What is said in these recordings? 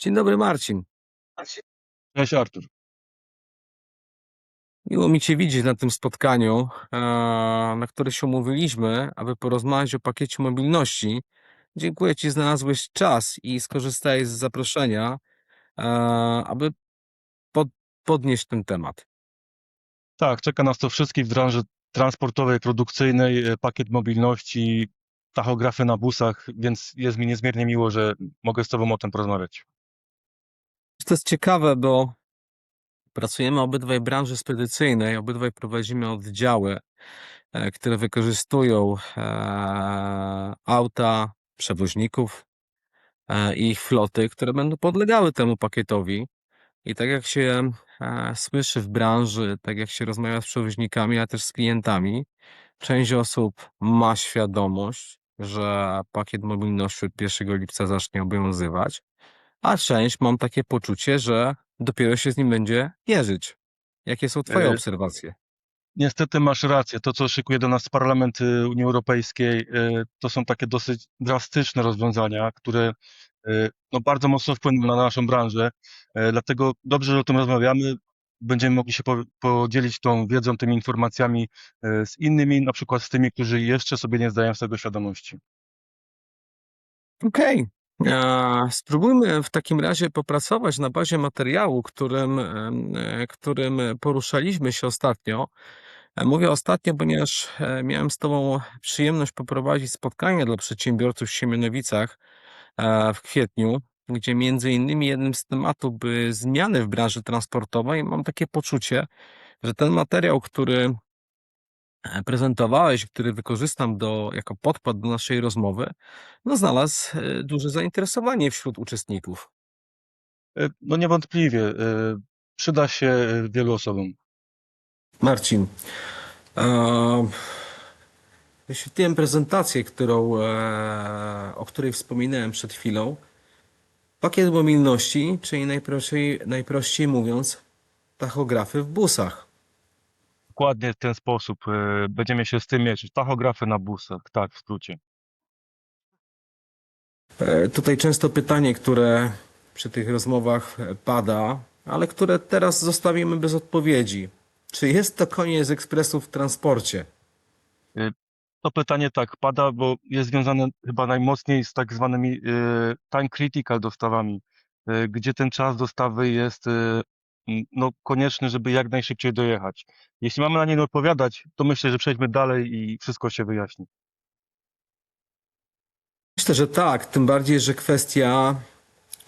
Dzień dobry, Marcin. Cześć Artur. Miło mi Cię widzieć na tym spotkaniu, na które się umówiliśmy, aby porozmawiać o pakiecie mobilności. Dziękuję Ci, znalazłeś czas i skorzystałeś z zaproszenia, e, aby pod, podnieść ten temat. Tak, czeka nas to wszystkich w branży transportowej, produkcyjnej, pakiet mobilności, tachografy na busach, więc jest mi niezmiernie miło, że mogę z Tobą o tym porozmawiać. To jest ciekawe, bo pracujemy obydwaj w branży spedycyjnej, obydwaj prowadzimy oddziały, które wykorzystują auta przewoźników i ich floty, które będą podlegały temu pakietowi. I tak jak się słyszy w branży, tak jak się rozmawia z przewoźnikami, a też z klientami, część osób ma świadomość, że pakiet mobilności od 1 lipca zacznie obowiązywać, a część mam takie poczucie, że dopiero się z nim będzie mierzyć. Jakie są Twoje E, obserwacje? Niestety masz rację, to co szykuje do nas Parlament Unii Europejskiej, to są takie dosyć drastyczne rozwiązania, które no, bardzo mocno wpłyną na naszą branżę. Dlatego dobrze, że o tym rozmawiamy. Będziemy mogli się podzielić tą wiedzą, tymi informacjami z innymi, na przykład z tymi, którzy jeszcze sobie nie zdają z tego świadomości. Okej. Spróbujmy w takim razie popracować na bazie materiału, którym poruszaliśmy się ostatnio. Mówię ostatnio, ponieważ miałem z Tobą przyjemność poprowadzić spotkanie dla przedsiębiorców w Siemianowicach w kwietniu, gdzie między innymi jednym z tematów były zmiany w branży transportowej. Mam takie poczucie, że ten materiał, który prezentowałeś, który wykorzystam jako podkład do naszej rozmowy, no znalazł duże zainteresowanie wśród uczestników. No niewątpliwie przyda się wielu osobom. Marcin, e, wyświetliłem prezentację, o której wspominałem przed chwilą. Pakiet mobilności, czyli najprościej mówiąc, tachografy w busach. Dokładnie w ten sposób będziemy się z tym mierzyć. Tachografy na busach, tak, w skrócie. Tutaj często pytanie, które przy tych rozmowach pada, ale które teraz zostawimy bez odpowiedzi. Czy jest to koniec ekspresu w transporcie? Y, To pytanie tak pada, bo jest związane chyba najmocniej z tak zwanymi time critical dostawami, gdzie ten czas dostawy jest no, konieczny, żeby jak najszybciej dojechać. Jeśli mamy na nie odpowiadać, to myślę, że przejdźmy dalej i wszystko się wyjaśni. Myślę, że tak, tym bardziej, że kwestia,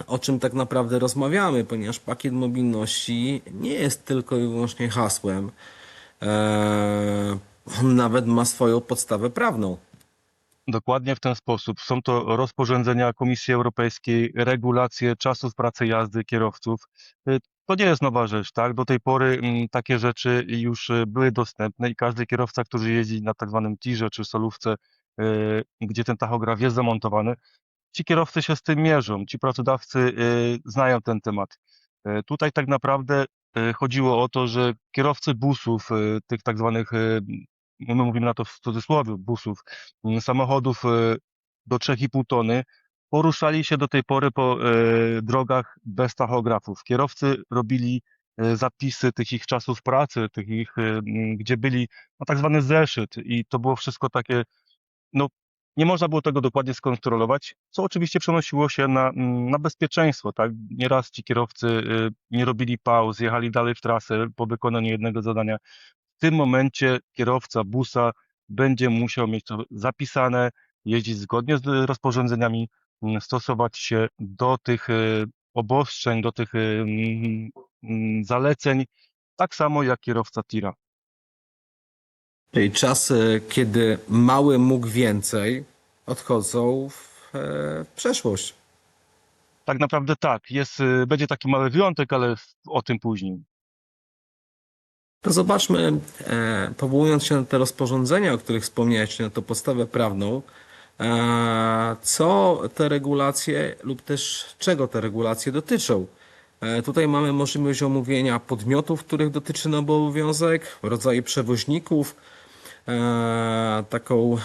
o czym tak naprawdę rozmawiamy, ponieważ pakiet mobilności nie jest tylko i wyłącznie hasłem. On nawet ma swoją podstawę prawną. Dokładnie w ten sposób. Są to rozporządzenia Komisji Europejskiej, regulacje czasów pracy jazdy kierowców. To nie jest nowa rzecz, tak? Do tej pory takie rzeczy już były dostępne i każdy kierowca, który jeździ na tak zwanym tirze czy solówce, gdzie ten tachograf jest zamontowany, ci kierowcy się z tym mierzą, ci pracodawcy znają ten temat. Tutaj tak naprawdę chodziło o to, że kierowcy busów, tych tak zwanych, my mówimy na to w cudzysłowie, busów, samochodów do 3,5 tony, poruszali się do tej pory po drogach bez tachografów. Kierowcy robili zapisy tych ich czasów pracy, tych ich, gdzie byli, no tak zwany zeszyt i to było wszystko takie, no nie można było tego dokładnie skontrolować, co oczywiście przenosiło się na bezpieczeństwo, tak? Nieraz ci kierowcy nie robili pauz, jechali dalej w trasę po wykonaniu jednego zadania. W tym momencie kierowca busa będzie musiał mieć to zapisane, jeździć zgodnie z rozporządzeniami, stosować się do tych obostrzeń, do tych zaleceń, tak samo jak kierowca tira. Czyli czasy, kiedy mały mógł więcej, odchodzą w przeszłość. Tak naprawdę tak, jest, będzie taki mały wyjątek, ale o tym później. To zobaczmy, powołując się na te rozporządzenia, o których wspomniałeś, czyli na tą podstawę prawną, co te regulacje lub też czego te regulacje dotyczą. Tutaj mamy możliwość omówienia podmiotów, których dotyczy nowy obowiązek, rodzaje przewoźników, taką,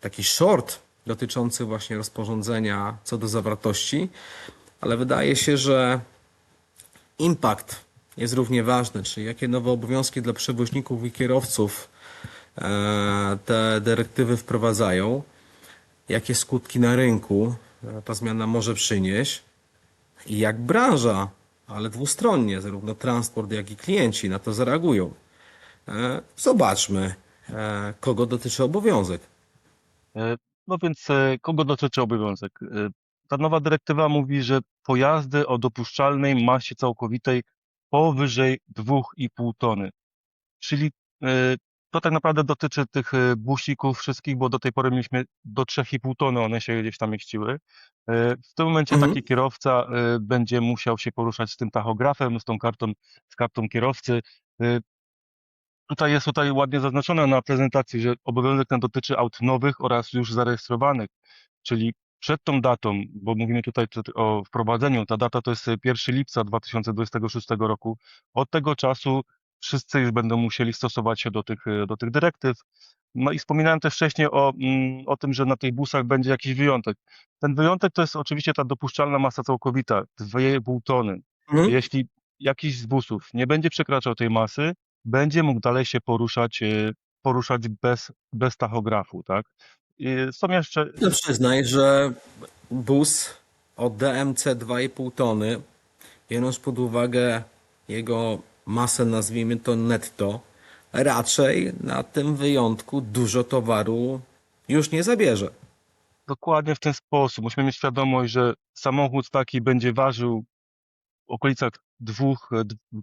taki short dotyczący właśnie rozporządzenia co do zawartości. ale wydaje się, że impact jest równie ważny, czyli jakie nowe obowiązki dla przewoźników i kierowców te dyrektywy wprowadzają, jakie skutki na rynku ta zmiana może przynieść i jak branża, ale dwustronnie, zarówno transport, jak i klienci na to zareagują. Zobaczmy, kogo dotyczy obowiązek. No więc kogo dotyczy obowiązek? Ta nowa dyrektywa mówi, że pojazdy o dopuszczalnej masie całkowitej powyżej 2,5 tony. Czyli to tak naprawdę dotyczy tych busików wszystkich, bo do tej pory mieliśmy do 3,5 tony, one się gdzieś tam mieściły. W tym momencie Mhm. taki kierowca będzie musiał się poruszać z tym tachografem, z kartą kierowcy. Y, Tutaj ładnie zaznaczone na prezentacji, że obowiązek ten dotyczy aut nowych oraz już zarejestrowanych, czyli przed tą datą, bo mówimy tutaj o wprowadzeniu, ta data to jest 1 lipca 2026 roku. Od tego czasu wszyscy już będą musieli stosować się do tych dyrektyw. No i wspominałem też wcześniej o tym, że na tych busach będzie jakiś wyjątek. Ten wyjątek to jest oczywiście ta dopuszczalna masa całkowita, 2,5 tony. Mhm. Jeśli jakiś z busów nie będzie przekraczał tej masy, będzie mógł dalej się poruszać bez tachografu, tak? Są jeszcze, No przyznaj, że bus o DMC 2,5 tony, biorąc pod uwagę jego masę, nazwijmy to netto, raczej na tym wyjątku dużo towaru już nie zabierze. dokładnie w ten sposób. Musimy mieć świadomość, że samochód taki będzie ważył w okolicach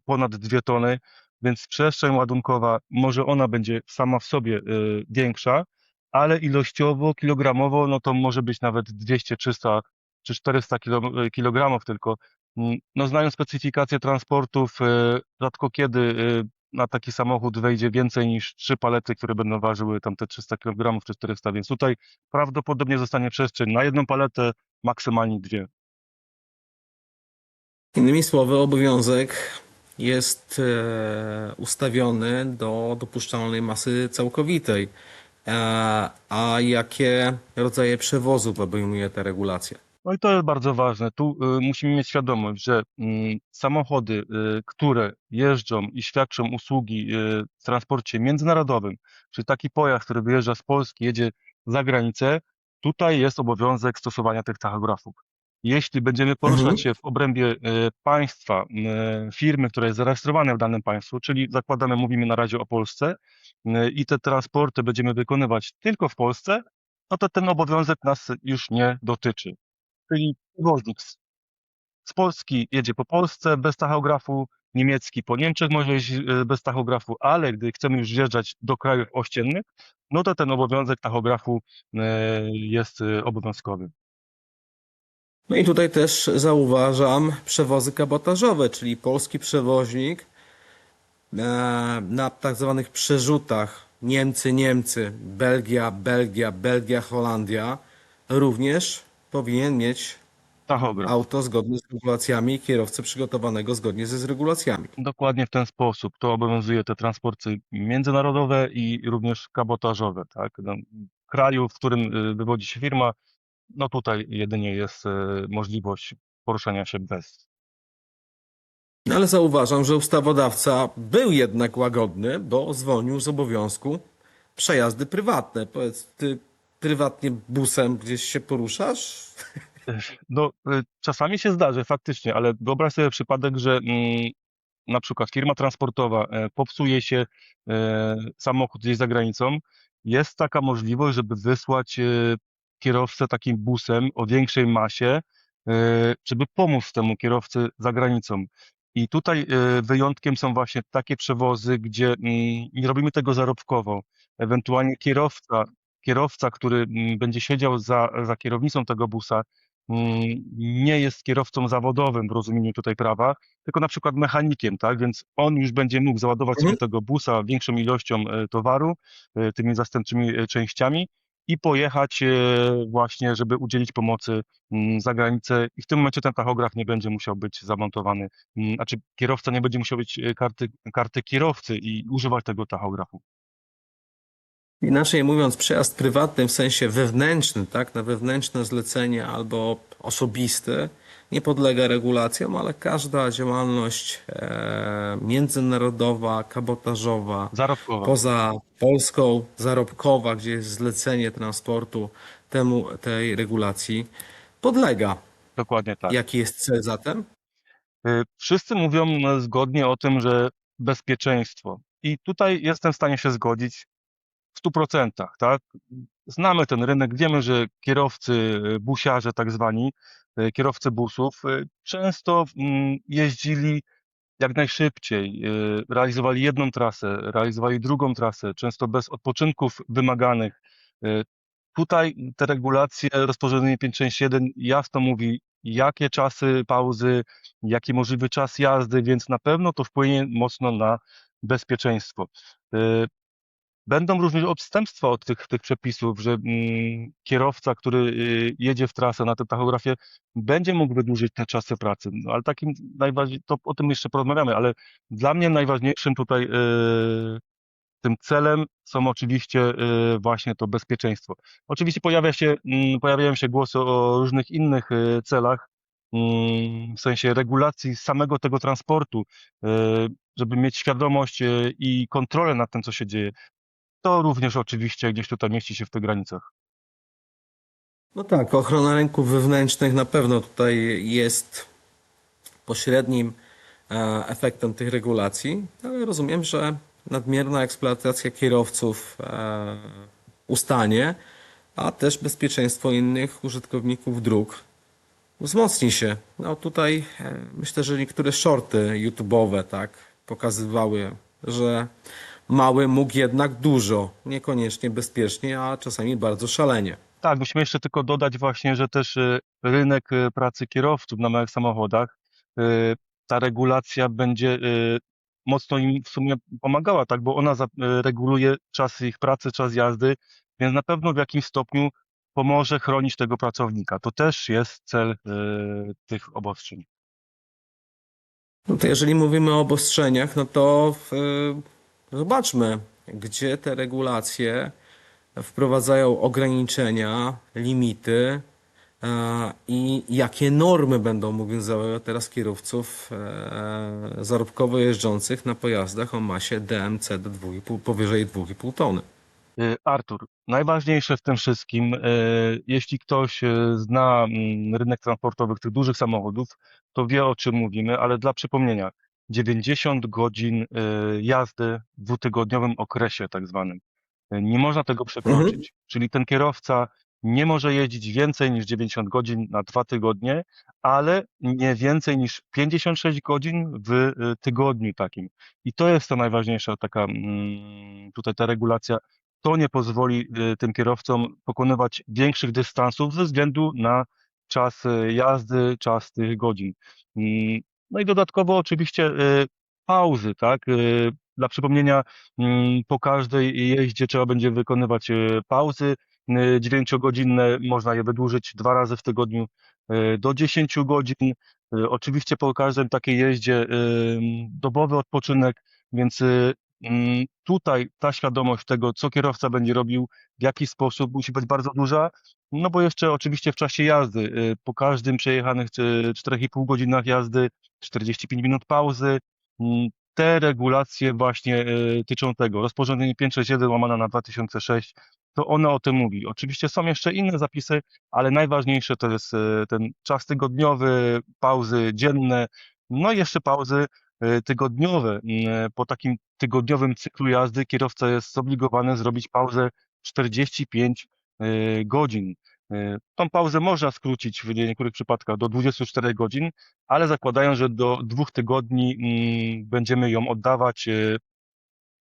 ponad 2 tony, więc przestrzeń ładunkowa, może ona będzie sama w sobie większa, ale ilościowo, kilogramowo, no to może być nawet 200, 300 czy 400 kilogramów tylko. No znając specyfikację transportów, rzadko kiedy na taki samochód wejdzie więcej niż 3 palety, które będą ważyły tam te 300 kilogramów czy 400, więc tutaj prawdopodobnie zostanie przestrzeń na jedną paletę, maksymalnie dwie. Innymi słowy, obowiązek jest ustawiony do dopuszczalnej masy całkowitej. A jakie rodzaje przewozów obejmuje ta regulacja? No i to jest bardzo ważne. Tu musimy mieć świadomość, że samochody, które jeżdżą i świadczą usługi w transporcie międzynarodowym, czyli taki pojazd, który wyjeżdża z Polski, jedzie za granicę, tutaj jest obowiązek stosowania tych tachografów. Jeśli będziemy Mhm. poruszać się w obrębie państwa, firmy, która jest zarejestrowana w danym państwu, czyli zakładamy, mówimy na razie o Polsce, i te transporty będziemy wykonywać tylko w Polsce, no to ten obowiązek nas już nie dotyczy. Czyli przewoźnik z Polski jedzie po Polsce bez tachografu, niemiecki po Niemczech może jeździć bez tachografu, ale gdy chcemy już wjeżdżać do krajów ościennych, no to ten obowiązek tachografu jest obowiązkowy. No i tutaj też zauważam przewozy kabotażowe, czyli polski przewoźnik na tak zwanych przerzutach Niemcy, Belgia, Holandia również powinien mieć Tachograf. auto zgodne z regulacjami i kierowcę przygotowanego zgodnie z regulacjami. Dokładnie w ten sposób. To obowiązuje te transporty międzynarodowe i również kabotażowe, tak? No, kraju, w którym wywodzi się firma, no tutaj jedynie jest możliwość poruszania się bez. No ale zauważam, że ustawodawca był jednak łagodny, bo zwolnił z obowiązku przejazdy prywatne. Powiedz, ty prywatnie busem gdzieś się poruszasz? No, czasami się zdarzy faktycznie, ale wyobraź sobie przypadek, że na przykład firma transportowa popsuje się samochód gdzieś za granicą. Jest taka możliwość, żeby wysłać kierowcę takim busem o większej masie, żeby pomóc temu kierowcy za granicą. I tutaj wyjątkiem są właśnie takie przewozy, gdzie nie robimy tego zarobkowo. Ewentualnie kierowca, który będzie siedział za kierownicą tego busa, nie jest kierowcą zawodowym w rozumieniu tutaj prawa, tylko na przykład mechanikiem, tak? Więc on już będzie mógł załadować sobie Mhm. tego busa większą ilością towaru, tymi zastępczymi częściami i pojechać właśnie, żeby udzielić pomocy za granicę i w tym momencie ten tachograf nie będzie musiał być zamontowany. Znaczy kierowca nie będzie musiał mieć karty kierowcy i używać tego tachografu. Inaczej mówiąc, przejazd prywatny w sensie wewnętrzny, tak, na wewnętrzne zlecenie albo osobisty nie podlega regulacjom, ale każda działalność międzynarodowa, kabotażowa, Zarobkowa. poza Polską, zarobkowa, gdzie jest zlecenie transportu tej regulacji, podlega. Dokładnie tak. Jaki jest cel zatem? Wszyscy mówią zgodnie o tym, że bezpieczeństwo. I tutaj jestem w stanie się zgodzić w 100%, tak? Znamy ten rynek, wiemy, że kierowcy, busiarze tak zwani, kierowcy busów, często jeździli jak najszybciej, realizowali jedną trasę, realizowali drugą trasę, często bez odpoczynków wymaganych. Y, Tutaj te regulacje, rozporządzenie 561 jasno mówi, jakie czasy pauzy, jaki możliwy czas jazdy, więc na pewno to wpłynie mocno na bezpieczeństwo. Y, Będą również odstępstwa od tych przepisów, że kierowca, który jedzie w trasę na tym tachografie, będzie mógł wydłużyć te czasy pracy. No, ale takim najważniejszym, to o tym jeszcze porozmawiamy, ale dla mnie najważniejszym tutaj tym celem są oczywiście właśnie to bezpieczeństwo. Oczywiście pojawiają się głosy o różnych innych celach, w sensie regulacji samego tego transportu, żeby mieć świadomość i kontrolę nad tym, co się dzieje. To również oczywiście gdzieś tutaj mieści się w tych granicach. No tak, ochrona rynków wewnętrznych na pewno tutaj jest pośrednim efektem tych regulacji, ale rozumiem, że nadmierna eksploatacja kierowców ustanie, a też bezpieczeństwo innych użytkowników dróg wzmocni się. No tutaj myślę, że niektóre shorty YouTube'owe tak pokazywały, że mały mógł jednak dużo, niekoniecznie bezpiecznie, a czasami bardzo szalenie. Tak, musimy jeszcze tylko dodać właśnie, że też rynek pracy kierowców na małych samochodach, ta regulacja będzie mocno im w sumie pomagała, tak, bo ona reguluje czas ich pracy, czas jazdy, więc na pewno w jakimś stopniu pomoże chronić tego pracownika. To też jest cel tych obostrzeń. No to jeżeli mówimy o obostrzeniach, no to zobaczmy, gdzie te regulacje wprowadzają ograniczenia, limity i jakie normy będą obowiązywały teraz kierowców zarobkowo jeżdżących na pojazdach o masie DMC do 2,5, powyżej 2,5 tony. Artur, najważniejsze w tym wszystkim, jeśli ktoś zna rynek transportowy tych dużych samochodów, to wie, o czym mówimy, ale dla przypomnienia, 90 godzin jazdy w dwutygodniowym okresie tak zwanym. Nie można tego Mhm. przekroczyć. Czyli ten kierowca nie może jeździć więcej niż 90 godzin na 2 tygodnie, ale nie więcej niż 56 godzin w tygodniu takim. I to jest ta najważniejsza taka tutaj ta regulacja. To nie pozwoli tym kierowcom pokonywać większych dystansów ze względu na czas jazdy, czas tych godzin. Mm, No i dodatkowo oczywiście pauzy, tak? Dla przypomnienia, po każdej jeździe trzeba będzie wykonywać pauzy 9-godzinne, można je wydłużyć 2 razy w tygodniu do 10 godzin. Oczywiście po każdej takiej jeździe dobowy odpoczynek, więc tutaj ta świadomość tego, co kierowca będzie robił, w jaki sposób musi być bardzo duża, no bo jeszcze oczywiście w czasie jazdy, po każdym przejechanych 4,5 godzinach jazdy, 45 minut pauzy, te regulacje właśnie tyczą tego. Rozporządzenie 561 łamane na 2006, to ono o tym mówi. Oczywiście są jeszcze inne zapisy, ale najważniejsze to jest ten czas tygodniowy, pauzy dzienne, no i jeszcze pauzy tygodniowe. Po takim tygodniowym cyklu jazdy kierowca jest zobligowany zrobić pauzę 45 godzin. Tą pauzę można skrócić w niektórych przypadkach do 24 godzin, ale zakładają, że do 2 tygodni będziemy ją oddawać,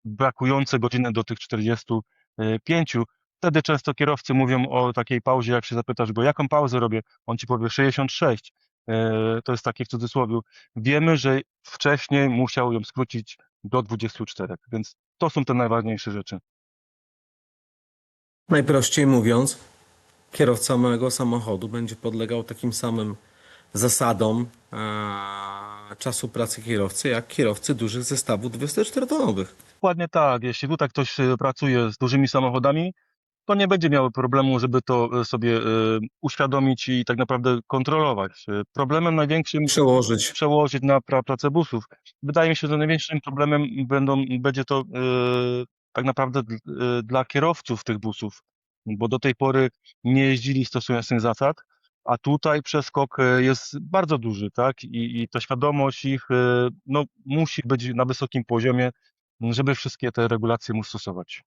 brakujące godziny do tych 45. Wtedy często kierowcy mówią o takiej pauzie, jak się zapytasz go, jaką pauzę robię, on ci powie 66. To jest takie w cudzysłowie. Wiemy, że wcześniej musiał ją skrócić do 24, więc to są te najważniejsze rzeczy. Najprościej mówiąc, kierowca małego samochodu będzie podlegał takim samym zasadom czasu pracy kierowcy, jak kierowcy dużych zestawów 24-tonowych. Dokładnie tak. Jeśli tutaj ktoś pracuje z dużymi samochodami, to nie będzie miało problemu, żeby to sobie uświadomić i tak naprawdę kontrolować. Problemem największym Przełożyć. przełożyć na pracę busów. Wydaje mi się, że największym problemem będzie to tak naprawdę dla kierowców tych busów, bo do tej pory nie jeździli stosując tych zasad, a tutaj przeskok jest bardzo duży, tak? I ta świadomość ich no, musi być na wysokim poziomie, żeby wszystkie te regulacje móc stosować.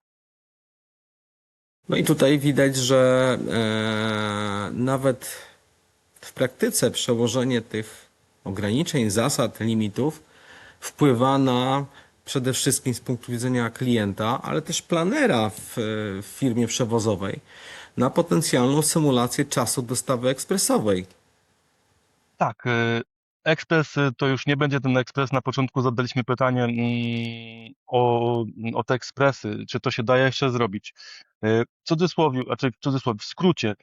No i tutaj widać, że nawet w praktyce przełożenie tych ograniczeń, zasad, limitów wpływa na przede wszystkim z punktu widzenia klienta, ale też planera w firmie przewozowej, na potencjalną symulację czasu dostawy ekspresowej. Tak, ekspres to już nie będzie ten ekspres. Na początku zadaliśmy pytanie o te ekspresy, czy to się da jeszcze zrobić. W cudzysłowie, znaczy w cudzysłowie, w skrócie,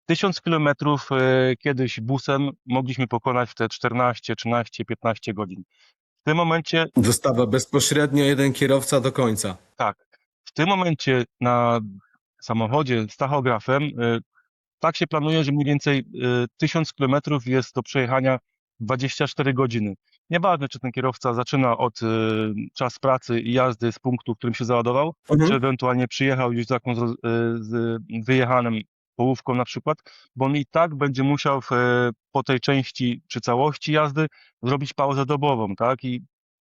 1000 kilometrów kiedyś busem mogliśmy pokonać w te 14, 13, 15 godzin. W tym momencie, Dostawa bezpośrednio jeden kierowca do końca. tak, w tym momencie na samochodzie z tachografem tak się planuje, że mniej więcej 1000 kilometrów jest do przejechania 24 godziny. Nieważne, czy ten kierowca zaczyna od czas pracy i jazdy z punktu, w którym się załadował, czy Mhm. ewentualnie przyjechał już z jakąś z wyjechanym połówką na przykład, bo on i tak będzie musiał po tej części, przy całości jazdy zrobić pauzę dobową, tak? I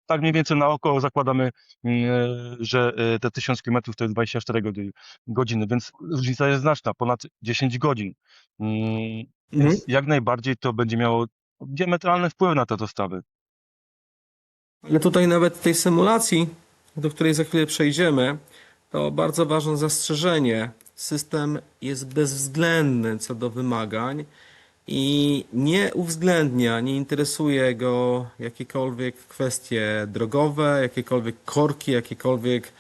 tak mniej więcej na oko zakładamy, że te 1000 kilometrów to jest 24 godziny, więc różnica jest znaczna, ponad 10 godzin. Mm, Mhm. Więc jak najbardziej to będzie miało diametralny wpływ na te dostawy. Ale tutaj nawet w tej symulacji, do której za chwilę przejdziemy, to bardzo ważne zastrzeżenie. System jest bezwzględny co do wymagań i nie uwzględnia, nie interesuje go jakiekolwiek kwestie drogowe, jakiekolwiek korki, jakiekolwiek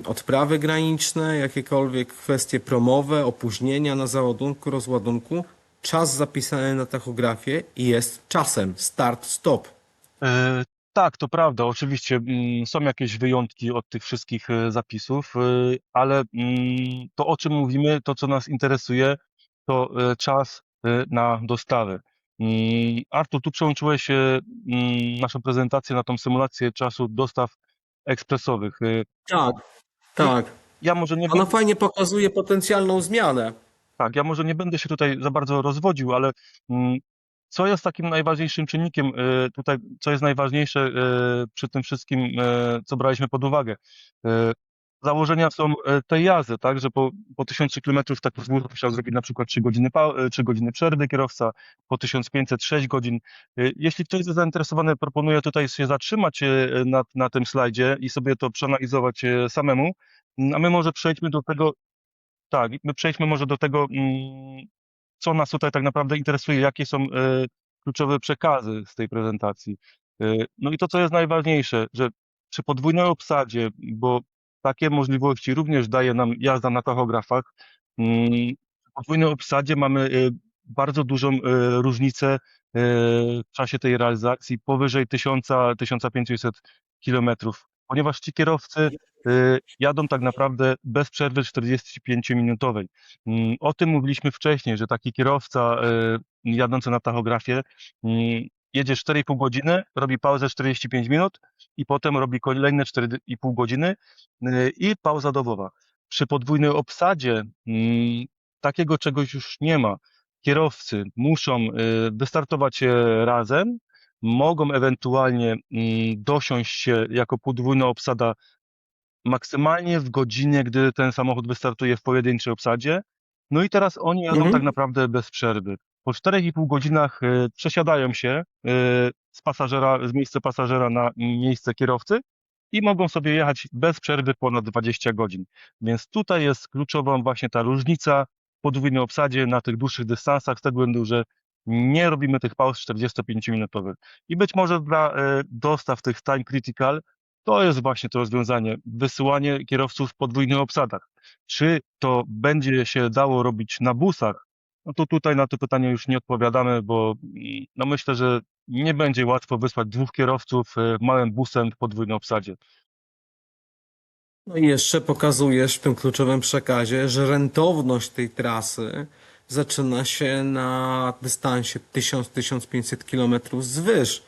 odprawy graniczne, jakiekolwiek kwestie promowe, opóźnienia na załadunku, rozładunku. Czas zapisany na tachografie jest czasem. Start, stop. Tak, to prawda. Oczywiście są jakieś wyjątki od tych wszystkich zapisów, ale to, o czym mówimy, to, co nas interesuje, to czas na dostawę. Artur, tu przełączyłeś naszą prezentację na tą symulację czasu dostaw ekspresowych. Tak, I tak. ja może nie, Ona fajnie pokazuje potencjalną zmianę. tak, ja może nie będę się tutaj za bardzo rozwodził, ale mm, co jest takim najważniejszym czynnikiem tutaj, co jest najważniejsze przy tym wszystkim, co braliśmy pod uwagę? E, Założenia są tej jazdy, tak, że po 1000 kilometrów taki wóz musiał zrobić na przykład 3 godziny, 3 godziny przerwy kierowca, po 1500 6 godzin. Jeśli ktoś jest zainteresowany, proponuję tutaj się zatrzymać na tym slajdzie i sobie to przeanalizować samemu, a my może przejdźmy do tego, tak, my przejdźmy może do tego, co nas tutaj tak naprawdę interesuje, jakie są kluczowe przekazy z tej prezentacji. No i to, co jest najważniejsze, że przy podwójnej obsadzie, bo takie możliwości również daje nam jazda na tachografach, przy podwójnej obsadzie mamy bardzo dużą różnicę w czasie tej realizacji powyżej 1000-1500 kilometrów, ponieważ ci kierowcy jadą tak naprawdę bez przerwy 45-minutowej. O tym mówiliśmy wcześniej, że taki kierowca jadący na tachografie jedzie 4,5 godziny, robi pauzę 45 minut i potem robi kolejne 4,5 godziny i pauza dobowa. Przy podwójnej obsadzie takiego czegoś już nie ma. Kierowcy muszą wystartować razem, mogą ewentualnie dosiąść się jako podwójna obsada maksymalnie w godzinie, gdy ten samochód wystartuje w pojedynczej obsadzie. No i teraz oni jadą tak Mhm. naprawdę bez przerwy. Po 4,5 godzinach przesiadają się z miejsca pasażera na miejsce kierowcy i mogą sobie jechać bez przerwy ponad 20 godzin. Więc tutaj jest kluczową właśnie ta różnica w podwójnej obsadzie na tych dłuższych dystansach, z tego względu, że nie robimy tych pauz 45-minutowych. I być może dla dostaw tych time critical to jest właśnie to rozwiązanie, wysyłanie kierowców w podwójnych obsadach. Czy to będzie się dało robić na busach? No to tutaj na to pytanie już nie odpowiadamy, bo no myślę, że nie będzie łatwo wysłać dwóch kierowców małym busem w podwójnej obsadzie. No i jeszcze pokazujesz w tym kluczowym przekazie, że rentowność tej trasy zaczyna się na dystansie 1000-1500 km zwyż.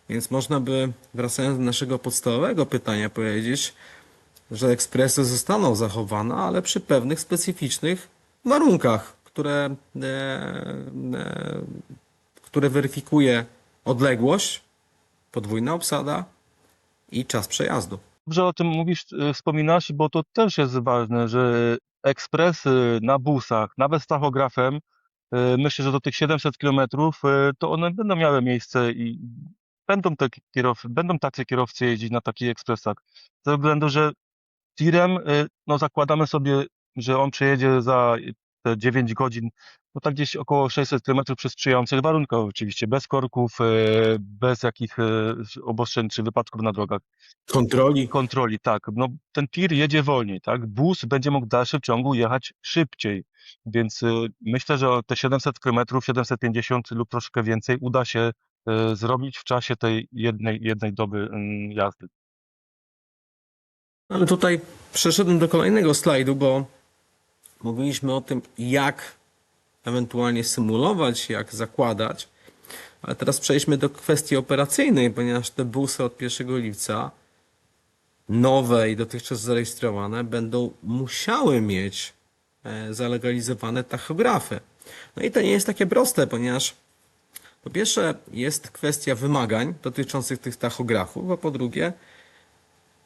Więc można by, wracając do naszego podstawowego pytania, powiedzieć, że ekspresy zostaną zachowane, ale przy pewnych specyficznych warunkach, które weryfikuje odległość, podwójna obsada i czas przejazdu. Dobrze o tym mówisz, wspominasz, bo to też jest ważne, że ekspresy na busach, nawet z tachografem, myślę, że do tych 700 kilometrów, to one będą miały miejsce i będą tacy kierowcy jeździć na takich ekspresach. Ze względu, że tirem, no zakładamy sobie, że on przejedzie za te 9 godzin, no tak gdzieś około 600 kilometrów przy sprzyjających warunkach oczywiście, bez korków, bez jakich obostrzeń czy wypadków na drogach. Kontroli. Kontroli, tak. No, ten tir jedzie wolniej, tak? Bus będzie mógł w dalszym ciągu jechać szybciej, więc myślę, że o te 700 kilometrów, 750 lub troszkę więcej uda się zrobić w czasie tej jednej doby jazdy. Ale tutaj przeszedłem do kolejnego slajdu, bo mówiliśmy o tym, jak ewentualnie symulować, jak zakładać. Ale teraz przejdźmy do kwestii operacyjnej, ponieważ te busy od 1 lipca, nowe i dotychczas zarejestrowane, będą musiały mieć zalegalizowane tachografy. No i to nie jest takie proste, ponieważ po pierwsze jest kwestia wymagań dotyczących tych tachografów, a po drugie,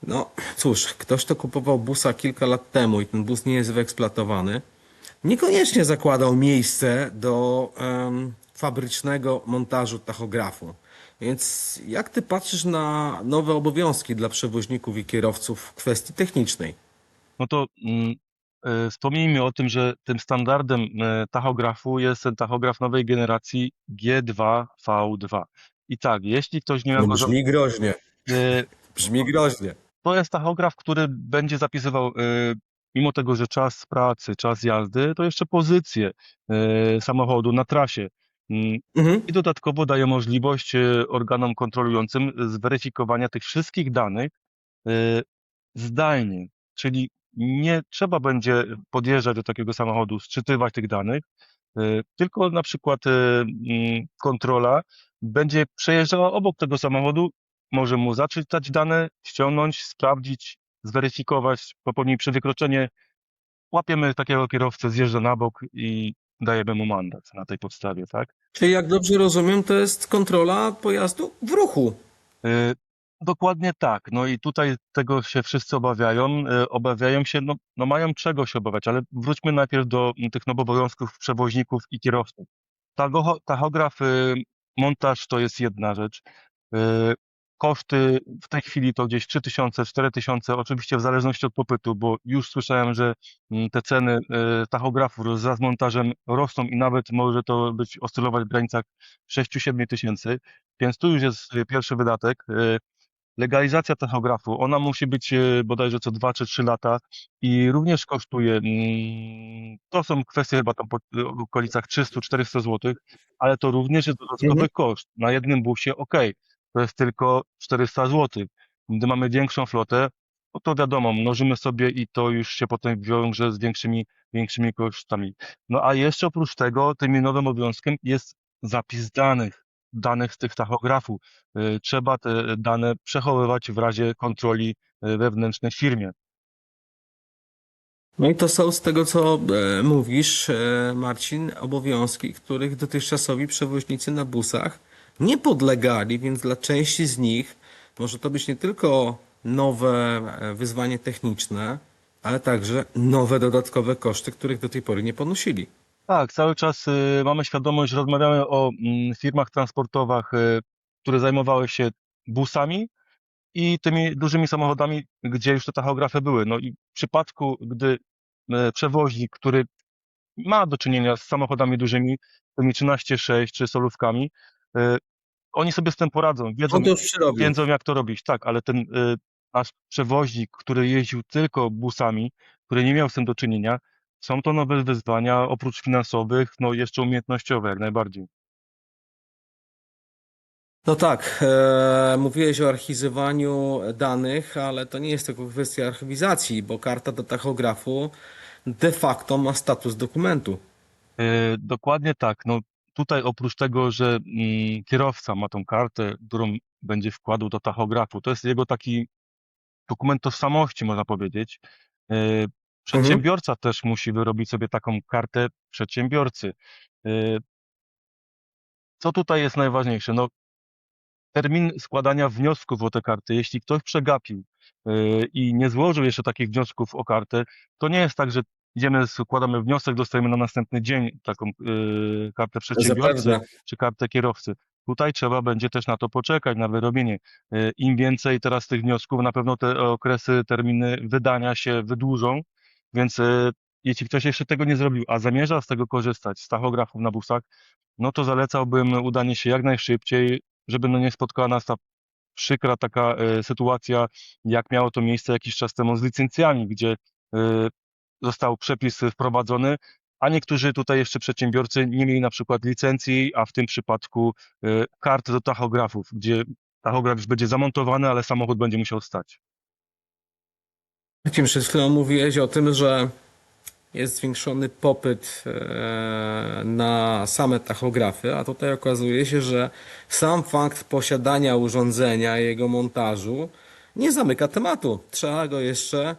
no cóż, ktoś, kto kupował busa kilka lat temu i ten bus nie jest wyeksploatowany, niekoniecznie zakładał miejsce do fabrycznego montażu tachografu. Więc jak ty patrzysz na nowe obowiązki dla przewoźników i kierowców w kwestii technicznej? No to wspomnijmy o tym, że tym standardem tachografu jest ten tachograf nowej generacji G2V2. I tak, jeśli ktoś nie miał No go, brzmi groźnie. e, Brzmi groźnie. to jest tachograf, który będzie zapisywał, mimo tego, że czas pracy, czas jazdy, to jeszcze pozycję samochodu na trasie. Mhm. I dodatkowo daje możliwość organom kontrolującym zweryfikowania tych wszystkich danych zdalnie, czyli nie trzeba będzie podjeżdżać do takiego samochodu, sczytywać tych danych, tylko na przykład kontrola będzie przejeżdżała obok tego samochodu, może mu zaczytać dane, ściągnąć, sprawdzić, zweryfikować, popełnić przewykroczenie, łapiemy takiego kierowcę, zjeżdża na bok i dajemy mu mandat na tej podstawie, tak? Czyli jak dobrze rozumiem, to jest kontrola pojazdu w ruchu. Y, Dokładnie tak. No i tutaj tego się wszyscy obawiają. Obawiają się, no mają czego się obawiać, ale wróćmy najpierw do tych obowiązków przewoźników i kierowców. Tachograf, montaż to jest jedna rzecz. Y, Koszty w tej chwili to gdzieś 3000, 4000, oczywiście w zależności od popytu, bo już słyszałem, że te ceny tachografów wraz z montażem rosną i nawet może to być oscylować w granicach 6-7 tysięcy, więc tu już jest pierwszy wydatek. Legalizacja tachografu, ona musi być bodajże co 2 czy 3 lata i również kosztuje, to są kwestie chyba tam w okolicach 300-400 zł, ale to również jest dodatkowy koszt. Na jednym busie, to jest tylko 400 zł. Gdy mamy większą flotę, no to wiadomo, mnożymy sobie i to już się potem wiąże z większymi kosztami. No a jeszcze oprócz tego, tym nowym obowiązkiem jest zapis danych z tych tachografów. Trzeba te dane przechowywać w razie kontroli wewnętrznej w firmie. No i to są z tego, co mówisz, Marcin, obowiązki, których dotychczasowi przewoźnicy na busach nie podlegali, więc dla części z nich może to być nie tylko nowe wyzwanie techniczne, ale także nowe dodatkowe koszty, których do tej pory nie ponosili. Tak, cały czas mamy świadomość, że rozmawiamy o firmach transportowych, które zajmowały się busami i tymi dużymi samochodami, gdzie już te tachografy były. No i w przypadku, gdy przewoźnik, który ma do czynienia z samochodami dużymi, tymi 13,6 czy solówkami, oni sobie z tym poradzą, On to już przerobił. wiedzą jak to robić, tak, ale ten nasz przewoźnik, który jeździł tylko busami, który nie miał z tym do czynienia, są to nowe wyzwania, oprócz finansowych, no jeszcze umiejętnościowe jak najbardziej. No tak, mówiłeś o archiwizowaniu danych, ale to nie jest tylko kwestia archiwizacji, bo karta do tachografu de facto ma status dokumentu. Dokładnie tak. No tutaj oprócz tego, że kierowca ma tą kartę, którą będzie wkładał do tachografu, to jest jego taki dokument tożsamości, można powiedzieć. E, Mhm. Przedsiębiorca też musi wyrobić sobie taką kartę przedsiębiorcy. E, Co tutaj jest najważniejsze? No, termin składania wniosków o te karty. Jeśli ktoś przegapił i nie złożył jeszcze takich wniosków o kartę, to nie jest tak, że idziemy, składamy wniosek, dostajemy na następny dzień taką kartę przedsiębiorcy Zapewne. czy kartę kierowcy. Tutaj trzeba będzie też na to poczekać, na wyrobienie. Im więcej teraz tych wniosków, na pewno te okresy, terminy wydania się wydłużą, więc jeśli ktoś jeszcze tego nie zrobił, a zamierza z tego korzystać, z tachografów na busach, no to zalecałbym udanie się jak najszybciej, żeby no nie spotkała nas ta przykra taka sytuacja, jak miało to miejsce jakiś czas temu z licencjami, gdzie został przepis wprowadzony, a niektórzy tutaj jeszcze przedsiębiorcy nie mieli na przykład licencji, a w tym przypadku kart do tachografów, gdzie tachograf już będzie zamontowany, ale samochód będzie musiał stać. Marcin, przed chwilą mówiłeś o tym, że jest zwiększony popyt na same tachografy, a tutaj okazuje się, że sam fakt posiadania urządzenia i jego montażu nie zamyka tematu. Trzeba go jeszcze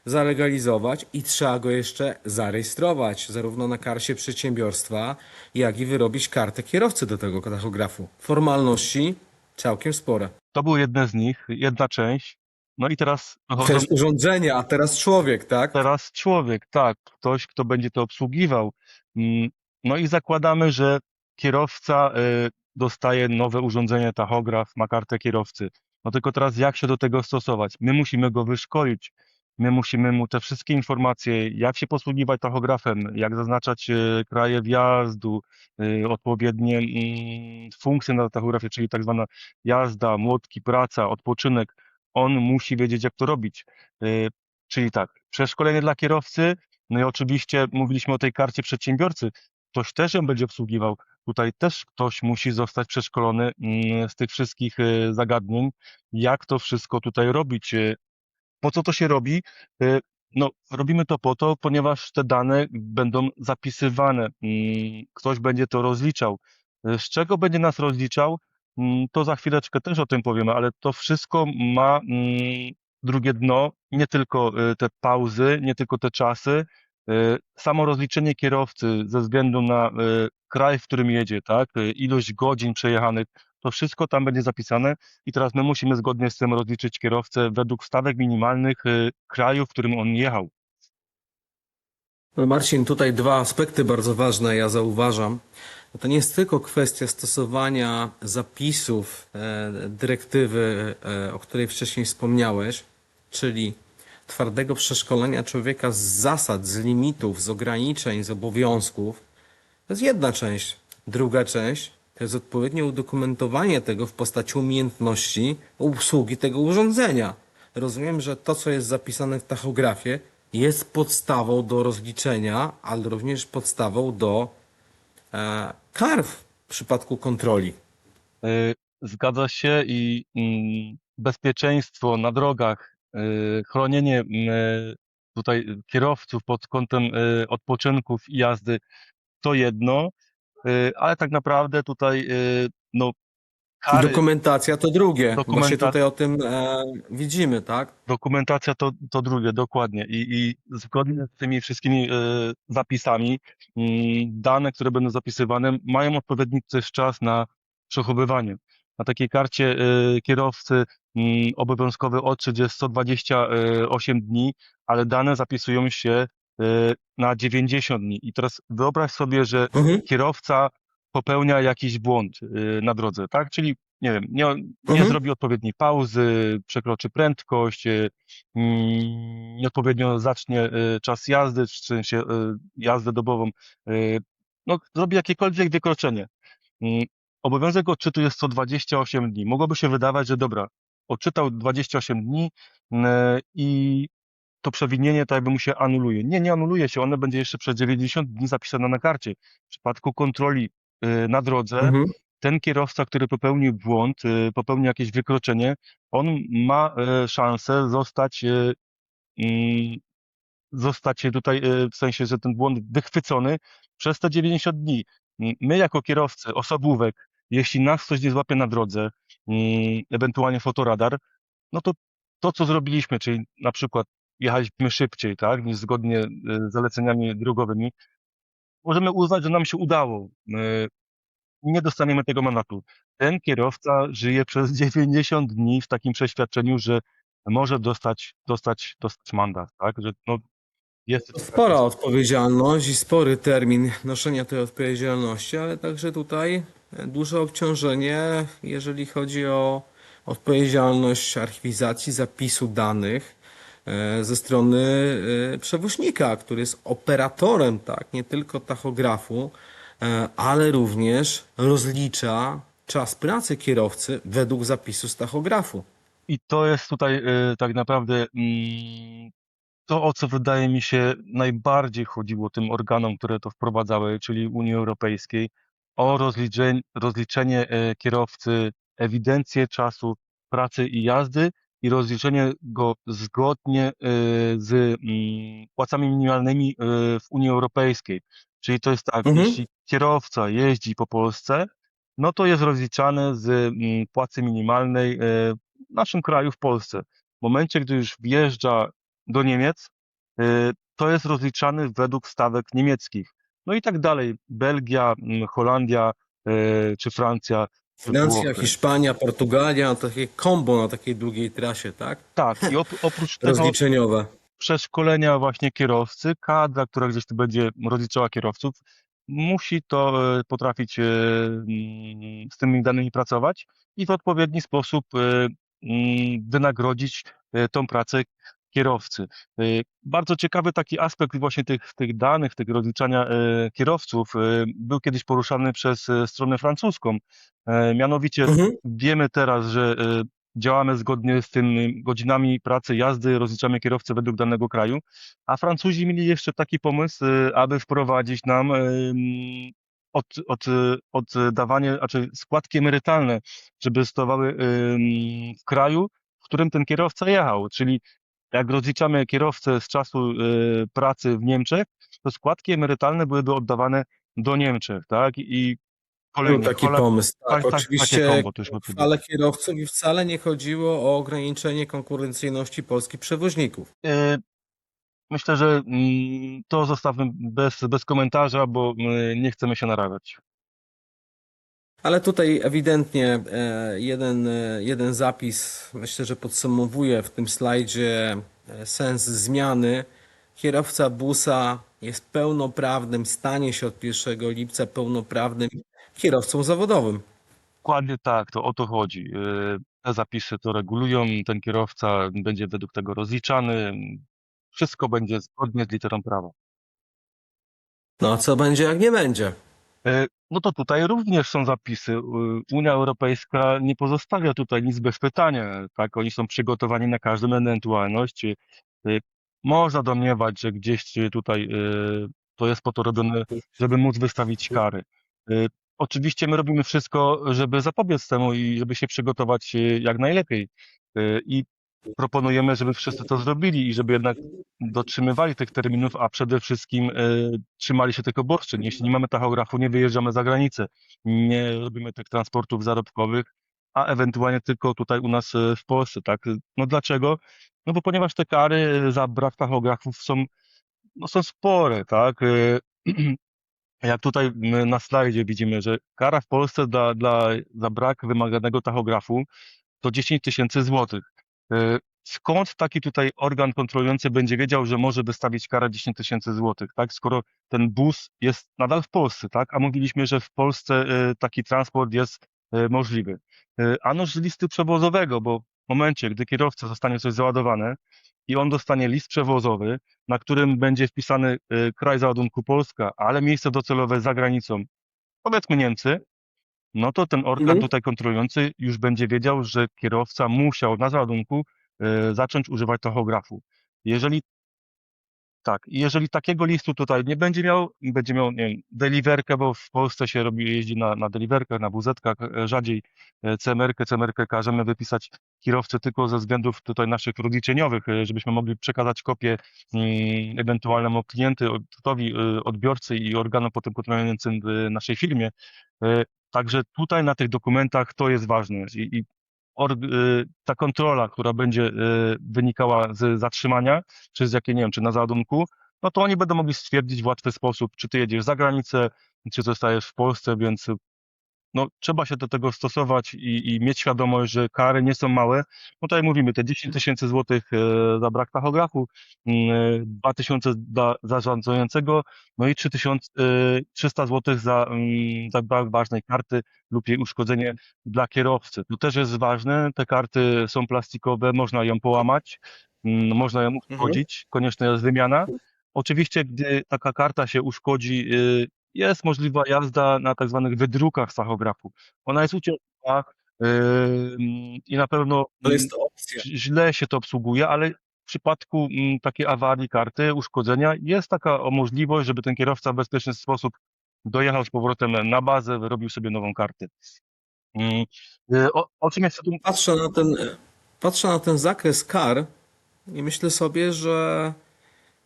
zalegalizować i trzeba go jeszcze zarejestrować, zarówno na karcie przedsiębiorstwa, jak i wyrobić kartę kierowcy do tego tachografu. Formalności całkiem spore. To były jedne z nich, jedna część. No i teraz To dochodzą jest urządzenie, a teraz człowiek, tak? teraz człowiek, tak, ktoś, kto będzie to obsługiwał. Mm, No i zakładamy, że kierowca dostaje nowe urządzenie, tachograf, ma kartę kierowcy. No tylko teraz jak się do tego stosować? My musimy go wyszkolić. My musimy mu te wszystkie informacje, jak się posługiwać tachografem, jak zaznaczać kraje wjazdu, odpowiednie funkcje na tachografie, czyli tak zwana jazda, młotki, praca, odpoczynek. On musi wiedzieć, jak to robić. Y, Czyli tak, przeszkolenie dla kierowcy, no i oczywiście mówiliśmy o tej karcie przedsiębiorcy. Ktoś też ją będzie obsługiwał. Tutaj też ktoś musi zostać przeszkolony z tych wszystkich zagadnień, jak to wszystko tutaj robić. Po co to się robi? No, robimy to po to, ponieważ te dane będą zapisywane. Ktoś będzie to rozliczał. Z czego będzie nas rozliczał? To za chwileczkę też o tym powiemy, ale to wszystko ma drugie dno, nie tylko te pauzy, nie tylko te czasy. Samo rozliczenie kierowcy ze względu na kraj, w którym jedzie, tak? Ilość godzin przejechanych, to wszystko tam będzie zapisane. I teraz my musimy zgodnie z tym rozliczyć kierowcę według stawek minimalnych kraju, w którym on jechał. No Marcin, tutaj dwa aspekty bardzo ważne ja zauważam. To nie jest tylko kwestia stosowania zapisów dyrektywy, o której wcześniej wspomniałeś, czyli twardego przeszkolenia człowieka z zasad, z limitów, z ograniczeń, z obowiązków. To jest jedna część. Druga część to jest odpowiednie udokumentowanie tego w postaci umiejętności obsługi tego urządzenia. Rozumiem, że to, co jest zapisane w tachografie, jest podstawą do rozliczenia, ale również podstawą do kar w przypadku kontroli. Zgadza się i bezpieczeństwo na drogach, chronienie tutaj kierowców pod kątem odpoczynków i jazdy to jedno, ale tak naprawdę tutaj no, I kary, dokumentacja to drugie. Właśnie dokumenta, tutaj o tym widzimy, tak? dokumentacja to drugie, dokładnie. I zgodnie z tymi wszystkimi zapisami, dane, które będą zapisywane, mają odpowiedni też czas na przechowywanie. Na takiej karcie kierowcy obowiązkowy odczyt jest 128 dni, ale dane zapisują się na 90 dni. I teraz wyobraź sobie, że Mhm, kierowca popełnia jakiś błąd na drodze, tak? Czyli nie wiem, nie mhm. zrobi odpowiedniej pauzy, przekroczy prędkość, nieodpowiednio zacznie czas jazdy, w sensie jazdę dobową, no, zrobi jakiekolwiek wykroczenie. Mm, Obowiązek odczytu jest co 28 dni. Mogłoby się wydawać, że dobra, odczytał 28 dni i to przewinienie tak jakby mu się anuluje. Nie anuluje się, ono będzie jeszcze przez 90 dni zapisane na karcie. W przypadku kontroli na drodze Mhm. ten kierowca, który popełnił błąd, popełnił jakieś wykroczenie, on ma szansę mm, zostać tutaj, w sensie, że ten błąd wychwycony przez te 90 dni. My jako kierowcy osobówek, jeśli nas coś nie złapie na drodze, ewentualnie fotoradar, no to to, co zrobiliśmy, czyli na przykład jechaliśmy szybciej, tak, niż zgodnie z zaleceniami drogowymi, możemy uznać, że nam się udało. Nie dostaniemy tego mandatu. Ten kierowca żyje przez 90 dni w takim przeświadczeniu, że może dostać mandat, tak, że no, jest To coś takiego. spora odpowiedzialność i spory termin noszenia tej odpowiedzialności, ale także tutaj duże obciążenie, jeżeli chodzi o odpowiedzialność archiwizacji zapisu danych ze strony przewoźnika, który jest operatorem, tak, nie tylko tachografu, ale również rozlicza czas pracy kierowcy według zapisu z tachografu. I to jest tutaj tak naprawdę to, o co wydaje mi się najbardziej chodziło tym organom, które to wprowadzały, czyli Unii Europejskiej, o rozliczenie kierowcy, ewidencję czasu pracy i jazdy i rozliczenie go zgodnie z płacami minimalnymi w Unii Europejskiej. Czyli to jest tak, Mhm. jeśli kierowca jeździ po Polsce, no to jest rozliczane z płacy minimalnej w naszym kraju, w Polsce. W momencie, gdy już wjeżdża do Niemiec, to jest rozliczany według stawek niemieckich. No i tak dalej. Belgia, Holandia, czy Francja, czy Francja, Włochy. Hiszpania, Portugalia, to takie kombo na takiej długiej trasie, tak? Tak, i oprócz tego Rozliczeniowe. przeszkolenia właśnie kierowcy, kadra, która gdzieś tu będzie rozliczała kierowców, musi to potrafić z tymi danymi pracować i w odpowiedni sposób wynagrodzić tą pracę kierowcy. Bardzo ciekawy taki aspekt właśnie tych danych, tego rozliczania kierowców był kiedyś poruszany przez stronę francuską. Mianowicie Mhm. wiemy teraz, że działamy zgodnie z tymi godzinami pracy, jazdy, rozliczamy kierowcę według danego kraju, a Francuzi mieli jeszcze taki pomysł, aby wprowadzić nam oddawanie, znaczy składki emerytalne, żeby zostawały w kraju, w którym ten kierowca jechał. Czyli jak rozliczamy kierowcę z czasu pracy w Niemczech, to składki emerytalne byłyby oddawane do Niemczech, tak? I Był kolejny, taki pomysł, tak. takie Oczywiście kombo też w może być. chwale kierowców i wcale nie chodziło o ograniczenie konkurencyjności polskich przewoźników. E, Myślę, że to zostawmy bez komentarza, bo nie chcemy się narażać. Ale tutaj ewidentnie jeden zapis, myślę, że podsumowuje w tym slajdzie sens zmiany. Kierowca busa jest pełnoprawnym, stanie się od 1 lipca pełnoprawnym kierowcą zawodowym. Dokładnie tak, to o to chodzi. Te zapisy to regulują, ten kierowca będzie według tego rozliczany. Wszystko będzie zgodnie z literą prawa. No a co będzie, jak nie będzie? No to tutaj również są zapisy. Unia Europejska nie pozostawia tutaj nic bez pytania. Tak, oni są przygotowani na każdą ewentualność. Można domniewać, że gdzieś tutaj to jest po to robione, żeby móc wystawić kary. Oczywiście my robimy wszystko, żeby zapobiec temu i żeby się przygotować jak najlepiej. I proponujemy, żeby wszyscy to zrobili i żeby jednak dotrzymywali tych terminów, a przede wszystkim trzymali się tych obostrzeń. Jeśli nie mamy tachografu, nie wyjeżdżamy za granicę, nie robimy tych transportów zarobkowych, a ewentualnie tylko tutaj u nas w Polsce, tak? No dlaczego? No bo ponieważ te kary za brak tachografów są, no są spore, tak? Jak tutaj na slajdzie widzimy, że kara w Polsce za brak wymaganego tachografu to 10 tysięcy złotych. Skąd taki tutaj organ kontrolujący będzie wiedział, że może wystawić karę 10 tysięcy złotych, tak? Skoro ten bus jest nadal w Polsce, tak? A mówiliśmy, że w Polsce taki transport jest możliwy. Ano z listu przewozowego, bo w momencie, gdy kierowca zostanie coś załadowane i on dostanie list przewozowy, na którym będzie wpisany kraj załadunku Polska, ale miejsce docelowe za granicą, powiedzmy Niemcy, no to ten organ Mhm. tutaj kontrolujący już będzie wiedział, że kierowca musiał na załadunku zacząć używać tachografu. Jeżeli Tak, i jeżeli takiego listu tutaj nie będzie miał, będzie miał, nie wiem, deliverkę, bo w Polsce się jeździ na deliverkach, na WZ-kach, rzadziej CMR-kę. CMR-kę każemy wypisać kierowcy tylko ze względów tutaj naszych rozliczeniowych, żebyśmy mogli przekazać kopię ewentualnemu klientowi, odbiorcy i organom potem kontrolującym w naszej firmie. Także tutaj na tych dokumentach to jest ważne i ta kontrola, która będzie wynikała z zatrzymania, czy z jakiej, nie wiem, czy na załadunku, no to oni będą mogli stwierdzić w łatwy sposób, czy ty jedziesz za granicę, czy zostajesz w Polsce, więc no, trzeba się do tego stosować i mieć świadomość, że kary nie są małe. No tak jak mówimy, te 10 tysięcy złotych za brak tachografu, 2 tysiące dla zarządzającego, no i 300 złotych za brak ważnej karty lub jej uszkodzenie dla kierowcy. To też jest ważne, te karty są plastikowe, można ją połamać, można ją Mhm. uszkodzić, konieczna jest wymiana. Oczywiście, gdy taka karta się uszkodzi, jest możliwa jazda na tak zwanych wydrukach z tachografu. Ona jest uciążliwa i na pewno Ale jest to opcja. źle się to obsługuje, ale w przypadku takiej awarii karty, uszkodzenia, jest taka możliwość, żeby ten kierowca w bezpieczny sposób dojechał z powrotem na bazę, wyrobił sobie nową kartę. Mm, o czym jeszcze tu... Patrzę na ten zakres kar i myślę sobie, że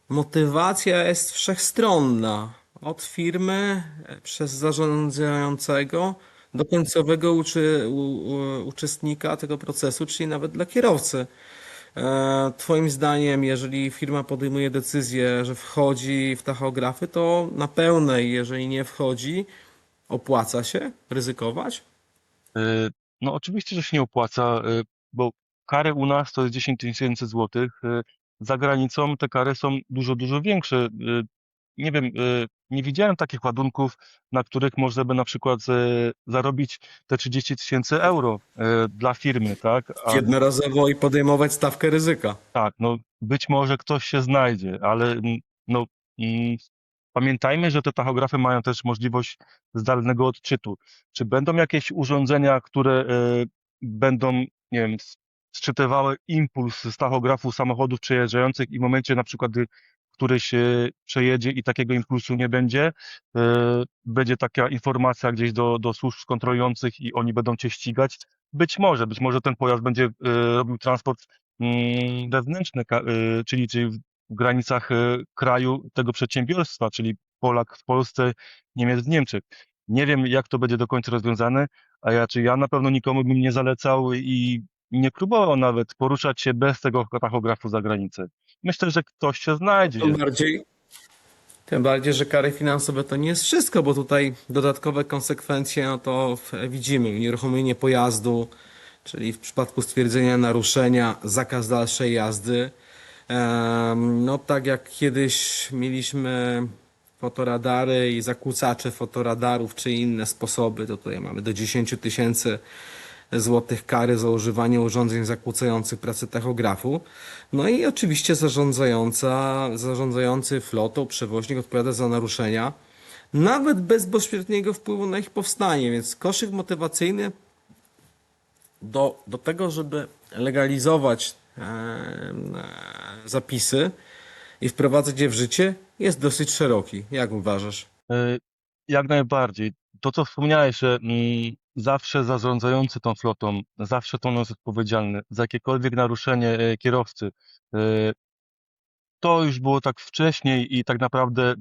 motywacja jest wszechstronna. Od firmy, przez zarządzającego, do końcowego uczestnika tego procesu, czyli nawet dla kierowcy. Twoim zdaniem, jeżeli firma podejmuje decyzję, że wchodzi w tachografy, to na pełnej, jeżeli nie wchodzi, opłaca się ryzykować? Y, No oczywiście, że się nie opłaca, bo kary u nas to jest 10 tysięcy złotych. Za granicą te kary są dużo, dużo większe. Nie wiem, nie widziałem takich ładunków, na których można by na przykład zarobić te 30 tysięcy euro dla firmy, tak? A Jednorazowo i podejmować stawkę ryzyka. tak, no być może ktoś się znajdzie, ale no, mm, pamiętajmy, że te tachografy mają też możliwość zdalnego odczytu. Czy będą jakieś urządzenia, które będą, nie wiem, sczytywały impuls z tachografu samochodów przejeżdżających i w momencie na przykład, gdy któryś przejedzie i takiego impulsu nie będzie, będzie taka informacja gdzieś do służb kontrolujących i oni będą cię ścigać. Być może ten pojazd będzie robił transport wewnętrzny, czyli w granicach kraju tego przedsiębiorstwa, czyli Polak w Polsce, Niemiec w Niemczech. Nie wiem, jak to będzie do końca rozwiązane, czy ja na pewno nikomu bym nie zalecał i nie próbował nawet poruszać się bez tego tachografu za granicę. Myślę, że ktoś się Tym znajdzie. bardziej, tym bardziej, że kary finansowe to nie jest wszystko, bo tutaj dodatkowe konsekwencje, no to widzimy, unieruchomienie pojazdu, czyli w przypadku stwierdzenia naruszenia, zakaz dalszej jazdy. No tak jak kiedyś mieliśmy fotoradary i zakłócacze fotoradarów, czy inne sposoby, to tutaj mamy do 10 tysięcy złotych kary za używanie urządzeń zakłócających pracę tachografu. No i oczywiście zarządzający flotą, przewoźnik odpowiada za naruszenia, nawet bez bezpośredniego wpływu na ich powstanie, więc koszyk motywacyjny do tego, żeby legalizować zapisy i wprowadzać je w życie, jest dosyć szeroki. Jak uważasz? E, Jak najbardziej. To, co wspomniałeś, że zawsze zarządzający tą flotą, zawsze to on jest odpowiedzialny za jakiekolwiek naruszenie kierowcy. E, To już było tak wcześniej i tak naprawdę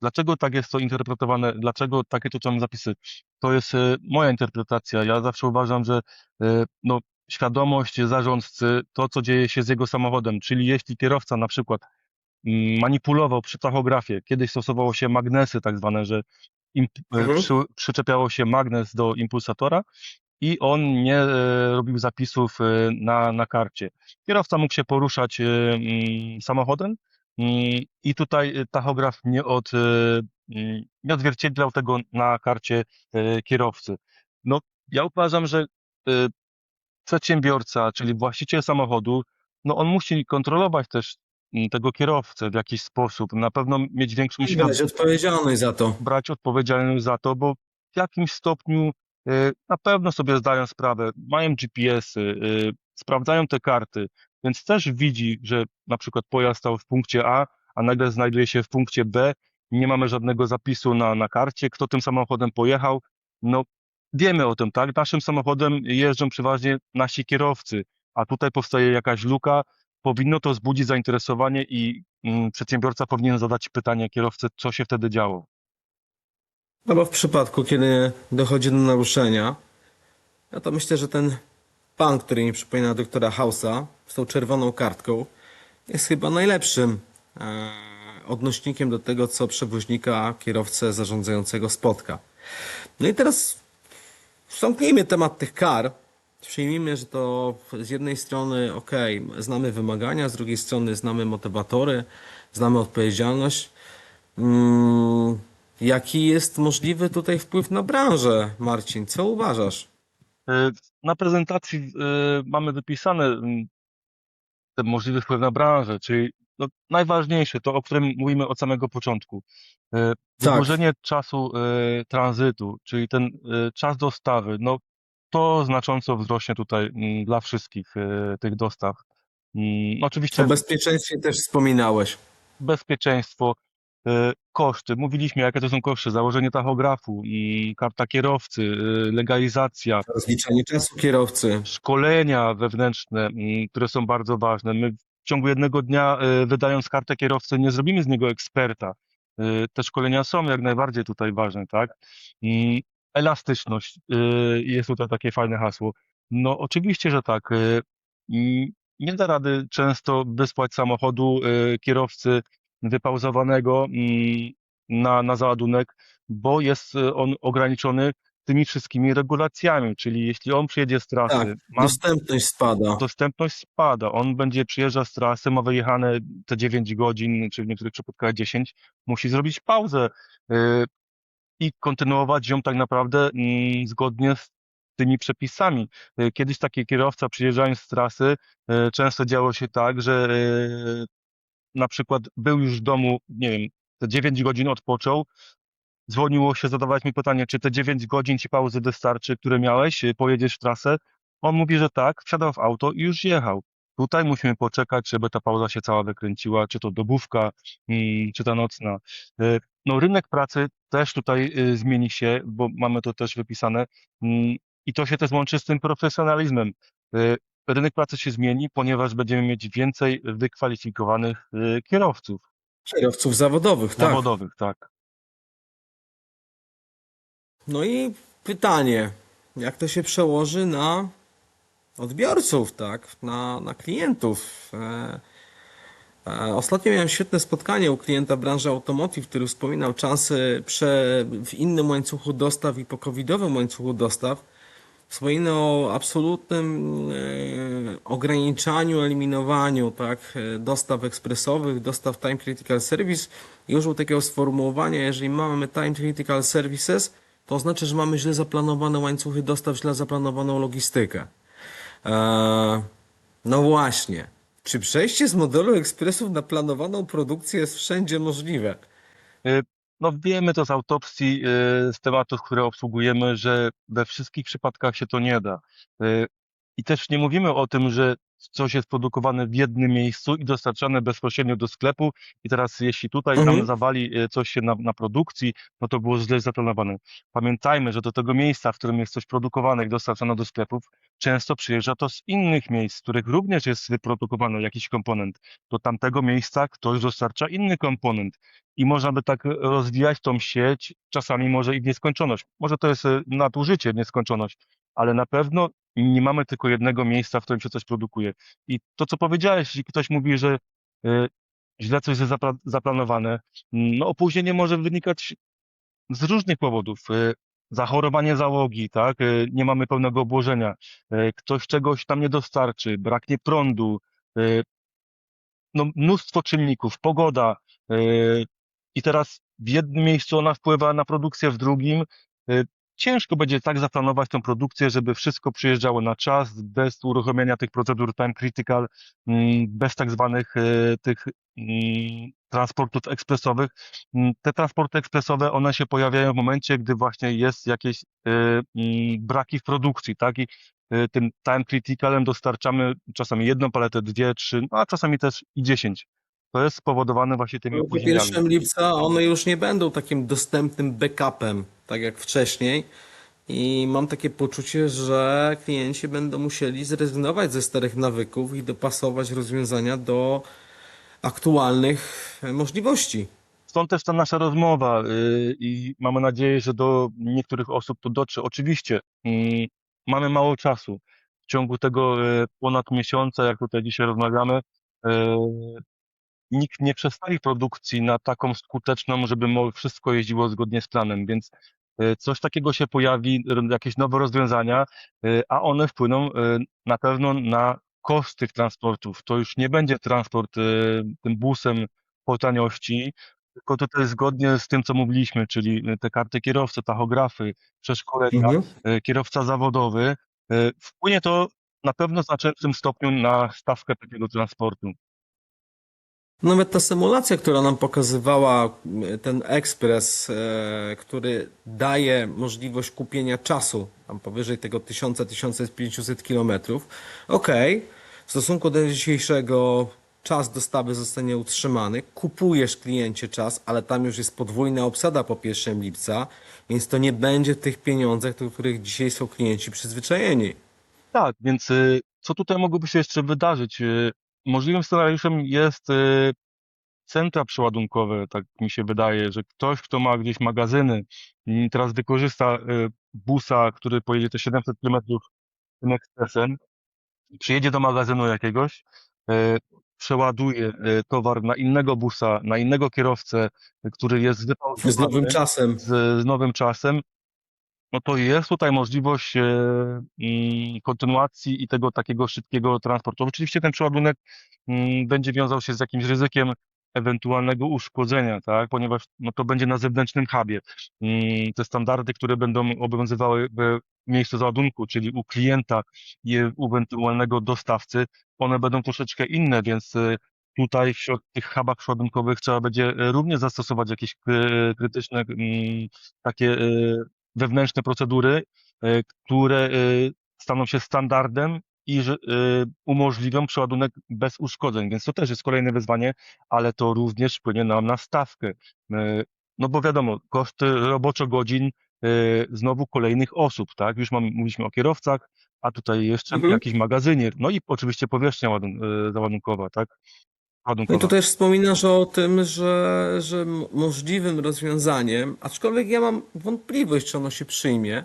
dlaczego tak jest to interpretowane, dlaczego takie to są zapisy? To jest moja interpretacja. Ja zawsze uważam, że no, świadomość zarządcy, to co dzieje się z jego samochodem, czyli jeśli kierowca na przykład manipulował przy tachografie, kiedyś stosowało się magnesy tak zwane, że Mhm. przyczepiało się magnes do impulsatora i on nie robił zapisów na karcie. Kierowca mógł się poruszać samochodem i tutaj tachograf nie odzwierciedlał tego na karcie kierowcy. No, ja uważam, że e, przedsiębiorca, czyli właściciel samochodu, no on musi kontrolować też tego kierowcę w jakiś sposób. Na pewno mieć większą I brać odpowiedzialność za to. brać odpowiedzialność za to, bo w jakimś stopniu na pewno sobie zdają sprawę, mają GPS-y, sprawdzają te karty. więc też widzi, że na przykład pojazd stał w punkcie a nagle znajduje się w punkcie B, nie mamy żadnego zapisu na karcie, kto tym samochodem pojechał. No, wiemy o tym, tak? Naszym samochodem jeżdżą przeważnie nasi kierowcy, a tutaj powstaje jakaś luka, powinno to wzbudzić zainteresowanie i przedsiębiorca powinien zadać pytanie kierowcy, co się wtedy działo. No bo w przypadku, kiedy dochodzi do naruszenia, no to myślę, że ten pan, który mi przypomina doktora Hausa z tą czerwoną kartką, jest chyba najlepszym odnośnikiem do tego, co przewoźnika, kierowcę zarządzającego spotka. No i teraz zamknijmy temat tych kar. Przyjmijmy, że to z jednej strony, znamy wymagania, z drugiej strony znamy motywatory, znamy odpowiedzialność. Mm, Jaki jest możliwy tutaj wpływ na branżę, Marcin? Co uważasz? E, Na prezentacji mamy wypisane ten możliwy wpływ na branżę, czyli no, najważniejsze, to o którym mówimy od samego początku. Tak, Wydłużenie czasu tranzytu, czyli ten czas dostawy, no to znacząco wzrośnie tutaj dla wszystkich tych dostaw. o Oczywiście bezpieczeństwie też wspominałeś. bezpieczeństwo, koszty. Mówiliśmy, jakie to są koszty. Założenie tachografu, karta kierowcy, legalizacja, Rozliczanie czasu kierowcy. szkolenia wewnętrzne, które są bardzo ważne. My w ciągu jednego dnia, wydając kartę kierowcy, nie zrobimy z niego eksperta. Te szkolenia są jak najbardziej tutaj ważne, tak? Mm, Elastyczność, jest tutaj takie fajne hasło. No oczywiście, że tak. Mm, Nie da rady często wysłać samochodu, kierowcy wypauzowanego, na załadunek, bo jest on ograniczony tymi wszystkimi regulacjami, czyli jeśli on przyjedzie z Tak, trasy, ma dostępność spada. dostępność spada, on będzie przyjeżdża z trasy, ma wyjechane te 9 godzin, czy w niektórych przypadkach 10, musi zrobić pauzę y, i kontynuować ją tak naprawdę zgodnie z tymi przepisami. Kiedyś taki kierowca przyjeżdżając z trasy, często działo się tak, że na przykład był już w domu, nie wiem, te 9 godzin odpoczął, dzwoniło się, zadawałeś mi pytanie, czy te 9 godzin ci pauzy wystarczy, które miałeś, pojedziesz w trasę? On mówi, że tak, wsiadał w auto i już jechał. Tutaj musimy poczekać, żeby ta pauza się cała wykręciła, czy to dobówka, czy ta nocna. No, rynek pracy też tutaj zmieni się, bo mamy to też wypisane, i to się też łączy z tym profesjonalizmem. Y, Rynek pracy się zmieni, ponieważ będziemy mieć więcej wykwalifikowanych kierowców Kierowców zawodowych, tak. zawodowych, tak. No i pytanie, jak to się przełoży na odbiorców, tak? Na klientów. Ostatnio miałem świetne spotkanie u klienta branży automotive, który wspominał czasy w innym łańcuchu dostaw i po covidowym łańcuchu dostaw. Wspominał o absolutnym ograniczaniu, eliminowaniu, tak, dostaw ekspresowych, dostaw time critical service i użył takiego sformułowania, jeżeli mamy time critical services, to oznacza, że mamy źle zaplanowane łańcuchy dostaw, źle zaplanowaną logistykę. Eee, no właśnie. Czy przejście z modelu ekspresów na planowaną produkcję jest wszędzie możliwe? Y, No wiemy to z autopsji, z tematów, które obsługujemy, że we wszystkich przypadkach się to nie da. Y, I też nie mówimy o tym, że coś jest produkowane w jednym miejscu i dostarczane bezpośrednio do sklepu i teraz jeśli tutaj nam Mhm. zawali coś się na produkcji, no to było źle zaplanowane. Pamiętajmy, że do tego miejsca, w którym jest coś produkowane i dostarczane do sklepów, często przyjeżdża to z innych miejsc, w których również jest wyprodukowany jakiś komponent. Do tamtego miejsca ktoś dostarcza inny komponent i można by tak rozwijać tą sieć, czasami może i w nieskończoność. Może to jest nadużycie, nieskończoność, ale na pewno nie mamy tylko jednego miejsca, w którym się coś produkuje. I to, co powiedziałeś, jeśli ktoś mówi, że y, źle coś jest zaplanowane, no opóźnienie może wynikać z różnych powodów. Zachorowanie załogi, tak? Nie mamy pełnego obłożenia, ktoś czegoś tam nie dostarczy, braknie prądu, y, no, mnóstwo czynników, pogoda, i teraz w jednym miejscu ona wpływa na produkcję, w drugim. Ciężko będzie tak zaplanować tą produkcję, żeby wszystko przyjeżdżało na czas, bez uruchomienia tych procedur time critical, bez tak zwanych tych transportów ekspresowych. Te transporty ekspresowe, one się pojawiają w momencie, gdy właśnie jest jakieś braki w produkcji, tak? I tym time criticalem dostarczamy czasami jedną paletę, dwie, trzy, no a czasami też i 10. To jest spowodowane właśnie tymi Po opóźnieniami. 1 lipca one już nie będą takim dostępnym backupem, tak jak wcześniej. I mam takie poczucie, że klienci będą musieli zrezygnować ze starych nawyków i dopasować rozwiązania do aktualnych możliwości. Stąd też ta nasza rozmowa i mamy nadzieję, że do niektórych osób to dotrze. Oczywiście mamy mało czasu. W ciągu tego ponad miesiąca, jak tutaj dzisiaj rozmawiamy, e, nikt nie przestawi produkcji na taką skuteczną, żeby wszystko jeździło zgodnie z planem, więc coś takiego się pojawi, jakieś nowe rozwiązania, a one wpłyną na pewno na koszt tych transportów. To już nie będzie transport tym busem po taniości, tylko tutaj zgodnie z tym, co mówiliśmy, czyli te karty kierowcy, tachografy, przeszkolenia, Mhm. kierowca zawodowy, wpłynie to na pewno w znaczącym stopniu na stawkę takiego transportu. Nawet ta symulacja, która nam pokazywała ten ekspres, który daje możliwość kupienia czasu, tam powyżej tego 1000-1500 kilometrów. Okej, w stosunku do dzisiejszego czas dostawy zostanie utrzymany, kupujesz kliencie czas, ale tam już jest podwójna obsada po 1 lipca, więc to nie będzie w tych pieniądzach, do których dzisiaj są klienci przyzwyczajeni. Tak, więc co tutaj mogłoby się jeszcze wydarzyć? Możliwym scenariuszem jest centra przeładunkowe, tak mi się wydaje, że ktoś, kto ma gdzieś magazyny i teraz wykorzysta busa, który pojedzie te 700 kilometrów tym ekspresem, przyjedzie do magazynu jakiegoś, e, przeładuje towar na innego busa, na innego kierowcę, który jest Z nowym wypauzowany czasem. z nowym czasem, no to jest tutaj możliwość kontynuacji i tego takiego szybkiego transportu. Oczywiście ten przeładunek będzie wiązał się z jakimś ryzykiem ewentualnego uszkodzenia, tak? Ponieważ no, to będzie na zewnętrznym hubie. Te standardy, które będą obowiązywały w miejscu załadunku, czyli u klienta i u ewentualnego dostawcy, one będą troszeczkę inne, więc tutaj wśród tych hubach przeładunkowych trzeba będzie również zastosować jakieś krytyczne takie wewnętrzne procedury, które staną się standardem i że umożliwią przeładunek bez uszkodzeń. Więc to też jest kolejne wyzwanie, ale to również wpłynie nam na stawkę. No bo wiadomo, koszty roboczo-godzin znowu kolejnych osób, tak? Już mówiliśmy o kierowcach, a tutaj jeszcze Mhm. jakiś magazynier, no i oczywiście powierzchnia załadunkowa, tak? No i tu Ładunkowa. też wspominasz o tym, że możliwym rozwiązaniem, aczkolwiek ja mam wątpliwość, czy ono się przyjmie,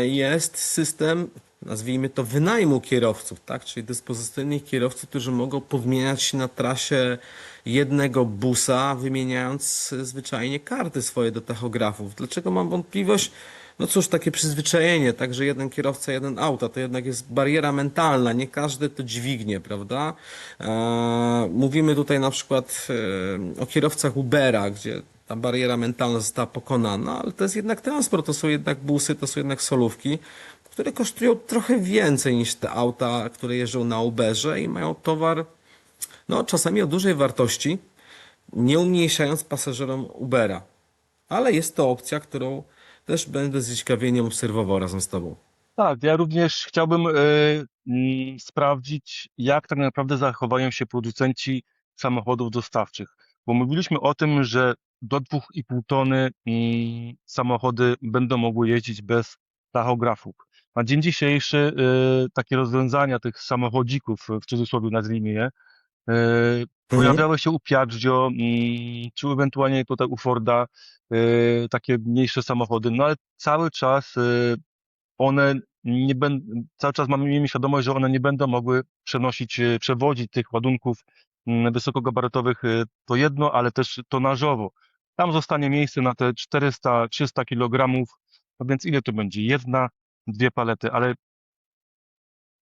jest system, nazwijmy to, wynajmu kierowców, tak? Czyli dyspozycyjnych kierowców, którzy mogą podmieniać się na trasie jednego busa, wymieniając zwyczajnie karty swoje do tachografów. Dlaczego mam wątpliwość? No cóż, takie przyzwyczajenie, tak, że jeden kierowca, jeden auto, to jednak jest bariera mentalna, nie każdy to dźwignie, prawda? Mówimy tutaj na przykład o kierowcach Ubera, gdzie ta bariera mentalna została pokonana, ale to jest jednak transport, to są jednak busy, to są jednak solówki, które kosztują trochę więcej niż te auta, które jeżdżą na Uberze i mają towar, no czasami o dużej wartości, nie umniejszając pasażerom Ubera. Ale jest to opcja, którą też będę z zaciekawieniem obserwował razem z Tobą. Tak, ja również chciałbym sprawdzić, jak tak naprawdę zachowają się producenci samochodów dostawczych, bo mówiliśmy o tym, że do 2,5 tony samochody będą mogły jeździć bez tachografów. Na dzień dzisiejszy takie rozwiązania tych samochodzików, w cudzysłowie nazwijmy je, Mhm. pojawiały się u Piaggio, czy ewentualnie tutaj u Forda, takie mniejsze samochody, no ale cały czas one nie będą, cały czas miejmy świadomość, że one nie będą mogły przewozić tych ładunków wysokogabarytowych to jedno, ale też tonażowo. Tam zostanie miejsce na te 400-300 kg, no więc ile to będzie? Jedna, dwie palety, ale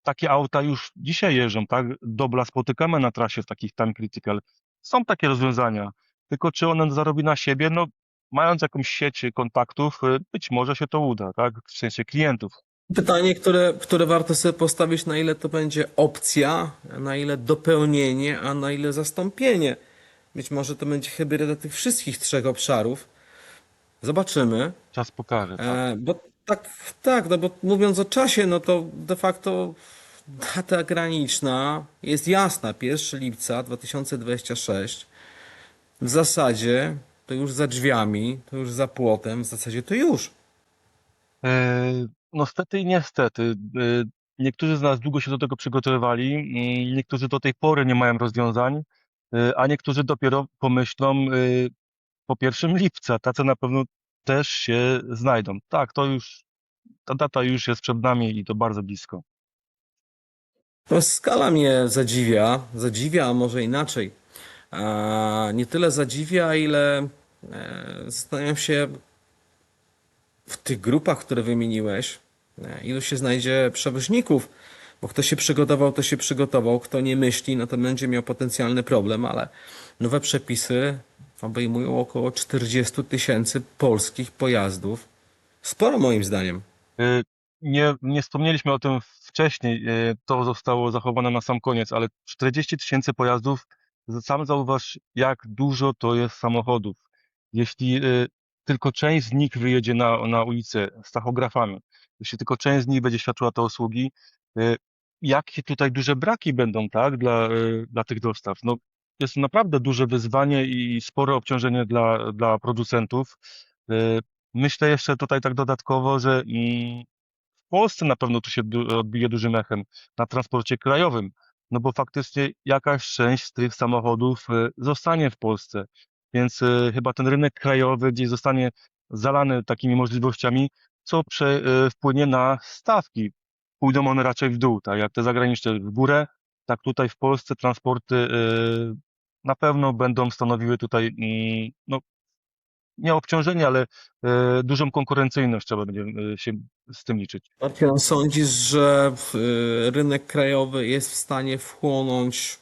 takie auta już dzisiaj jeżdżą, tak? Dobla spotykamy na trasie w takich time critical. Są takie rozwiązania, tylko czy one zarobi na siebie? No, mając jakąś sieć kontaktów, być może się to uda, tak? W sensie klientów. Pytanie, które warto sobie postawić, na ile to będzie opcja, na ile dopełnienie, a na ile zastąpienie. Być może to będzie hybryda tych wszystkich trzech obszarów. Zobaczymy. Czas pokaże, tak. Bo Tak, tak, no bo mówiąc o czasie, no to de facto data graniczna jest jasna. 1 lipca 2026. W zasadzie to już za drzwiami, to już za płotem, w zasadzie to już. No stety i niestety. Niektórzy z nas długo się do tego przygotowywali, niektórzy do tej pory nie mają rozwiązań, a niektórzy dopiero pomyślą po 1 lipca. Tacy na pewno też się znajdą. Tak, ta data już jest przed nami i to bardzo blisko. No, skala mnie zadziwia, a może inaczej. Nie tyle zadziwia, ile zastanawiam się w tych grupach, które wymieniłeś, ilu się znajdzie przewoźników, bo kto się przygotował, to się przygotował, kto nie myśli, no to będzie miał potencjalny problem, ale nowe przepisy obejmują około 40 000 polskich pojazdów. Sporo moim zdaniem. Y, nie wspomnieliśmy o tym wcześniej, to zostało zachowane na sam koniec, ale 40 000 pojazdów, sam zauważ, jak dużo to jest samochodów. Jeśli tylko część z nich wyjedzie na ulicę z tachografami, jeśli tylko część z nich będzie świadczyła te usługi, y, jakie tutaj duże braki będą, tak, dla tych dostaw. No, jest to naprawdę duże wyzwanie i spore obciążenie dla producentów. Y, Myślę jeszcze tutaj tak dodatkowo, że w Polsce na pewno to się odbije dużym echem na transporcie krajowym, no bo faktycznie jakaś część z tych samochodów zostanie w Polsce, więc chyba ten rynek krajowy gdzieś zostanie zalany takimi możliwościami, co wpłynie na stawki. Pójdą one raczej w dół, tak jak te zagraniczne w górę, tak tutaj w Polsce transporty na pewno będą stanowiły tutaj no, nie obciążenie, ale dużą konkurencyjność trzeba będzie się z tym liczyć. Marcin, sądzisz, że rynek krajowy jest w stanie wchłonąć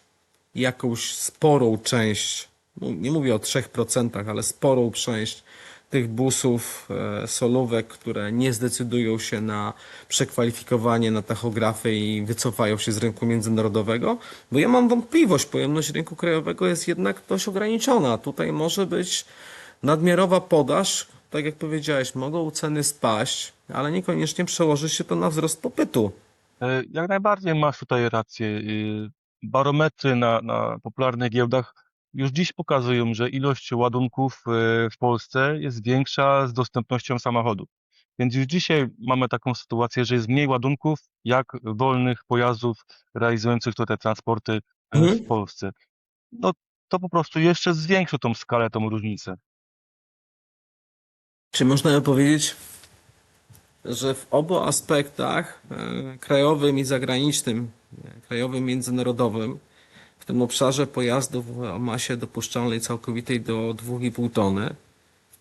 jakąś sporą część, no nie mówię o 3%, ale sporą część tych busów, solówek, które nie zdecydują się na przekwalifikowanie na tachografy i wycofają się z rynku międzynarodowego? Bo ja mam wątpliwość, pojemność rynku krajowego jest jednak dość ograniczona. Tutaj może być nadmiarowa podaż, tak jak powiedziałeś, mogą ceny spaść, ale niekoniecznie przełoży się to na wzrost popytu. Jak najbardziej masz tutaj rację. Barometry na popularnych giełdach już dziś pokazują, że ilość ładunków w Polsce jest większa z dostępnością samochodów. Więc już dzisiaj mamy taką sytuację, że jest mniej ładunków jak wolnych pojazdów realizujących te transporty w Mhm. Polsce. No to po prostu jeszcze zwiększy tą skalę, tą różnicę. Czy można by powiedzieć, że w obu aspektach, krajowym i zagranicznym, krajowym, międzynarodowym, w tym obszarze pojazdów o masie dopuszczalnej całkowitej do 2,5 tony,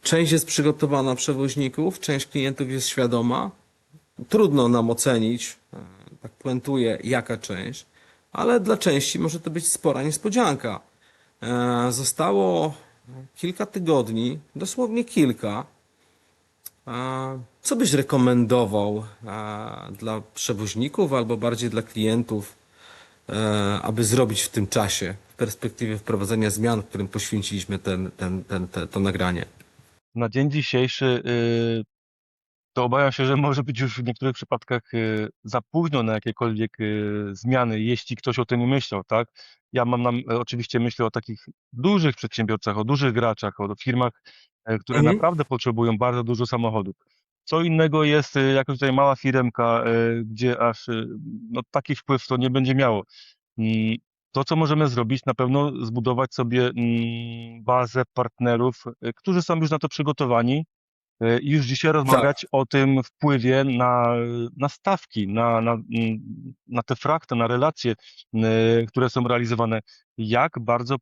część jest przygotowana przewoźników, część klientów jest świadoma. Trudno nam ocenić, tak puentuję, jaka część, ale dla części może to być spora niespodzianka. Zostało kilka tygodni, dosłownie kilka. Co byś rekomendował dla przewoźników albo bardziej dla klientów, aby zrobić w tym czasie, w perspektywie wprowadzenia zmian, którym poświęciliśmy to nagranie? Na dzień dzisiejszy to obawiam się, że może być już w niektórych przypadkach za późno na jakiekolwiek zmiany, jeśli ktoś o tym nie myślał, tak? Ja mam oczywiście myślę o takich dużych przedsiębiorcach, o dużych graczach, o firmach, które Mhm. naprawdę potrzebują bardzo dużo samochodów. Co innego jest jakaś tutaj mała firemka, gdzie aż no, taki wpływ to nie będzie miało. Mm, To, co możemy zrobić, na pewno zbudować sobie bazę partnerów, którzy są już na to przygotowani, i już dzisiaj Tak. rozmawiać o tym wpływie na stawki, na te frakty, na relacje, które są realizowane. Jak bardzo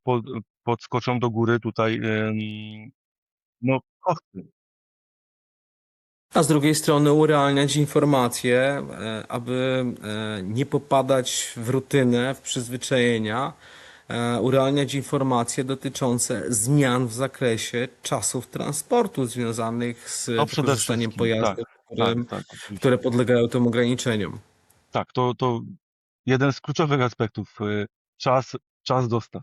podskoczą do góry tutaj no, koszty. A z drugiej strony urealniać informacje, aby nie popadać w rutynę, w przyzwyczajenia, urealniać informacje dotyczące zmian w zakresie czasów transportu związanych To z przede wykorzystaniem wszystkim, tak, pojazdów, tak, oczywiście. które podlegają tym ograniczeniom. Tak, to jeden z kluczowych aspektów, czas, czas dostaw.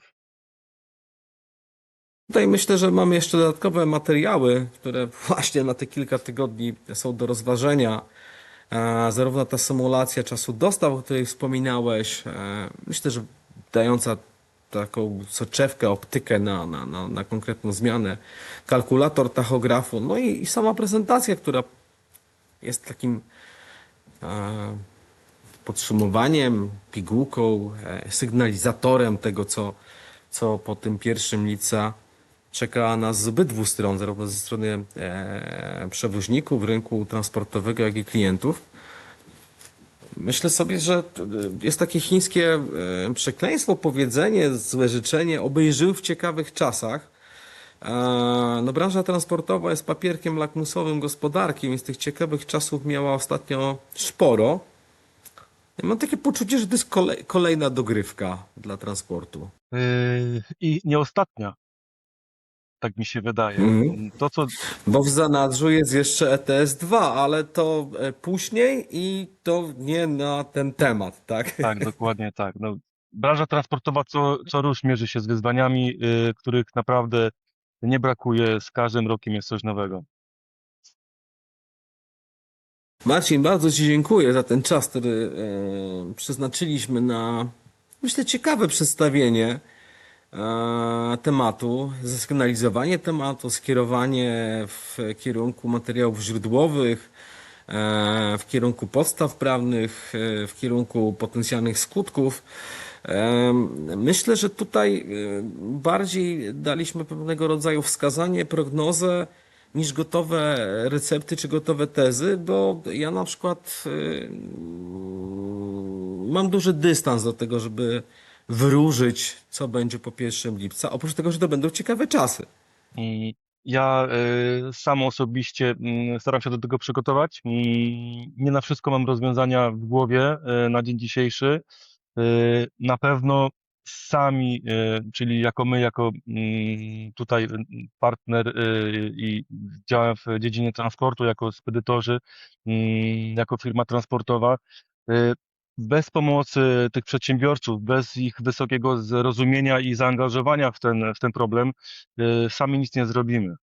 Tutaj myślę, że mamy jeszcze dodatkowe materiały, które właśnie na te kilka tygodni są do rozważenia. Zarówno ta symulacja czasu dostaw, o której wspominałeś, myślę, że dająca taką soczewkę, optykę na konkretną zmianę, kalkulator tachografu, no i sama prezentacja, która jest takim e, podsumowaniem, pigułką, sygnalizatorem tego, co po tym pierwszym lica czeka nas z obydwu stron, zarówno ze strony przewoźników, rynku transportowego, jak i klientów. Myślę sobie, że jest takie chińskie przekleństwo, powiedzenie, złe życzenie, obyś żył w ciekawych czasach. No, branża transportowa jest papierkiem lakmusowym gospodarki, więc tych ciekawych czasów miała ostatnio sporo. Ja mam takie poczucie, że to jest kolejna dogrywka dla transportu. I nie ostatnia, tak mi się wydaje. Mhm. To, co Bo w zanadrzu jest jeszcze ETS-2, ale to później i to nie na ten temat, tak? tak, dokładnie tak. No, branża transportowa co rusz mierzy się z wyzwaniami, których naprawdę nie brakuje. Z każdym rokiem jest coś nowego. Marcin, bardzo Ci dziękuję za ten czas, który przeznaczyliśmy na, myślę, ciekawe przedstawienie tematu, zasygnalizowanie tematu, skierowanie w kierunku materiałów źródłowych, w kierunku podstaw prawnych, w kierunku potencjalnych skutków. Myślę, że tutaj bardziej daliśmy pewnego rodzaju wskazanie, prognozę niż gotowe recepty czy gotowe tezy, bo ja na przykład mam duży dystans do tego, żeby wróżyć, co będzie po 1 lipca, oprócz tego, że to będą ciekawe czasy. I ja sam osobiście staram się do tego przygotować. Nie na wszystko mam rozwiązania w głowie na dzień dzisiejszy. Na pewno sami, czyli jako my, jako tutaj partner i działam w dziedzinie transportu, jako spedytorzy, jako firma transportowa, y, bez pomocy tych przedsiębiorców, bez ich wysokiego zrozumienia i zaangażowania w ten problem, sami nic nie zrobimy.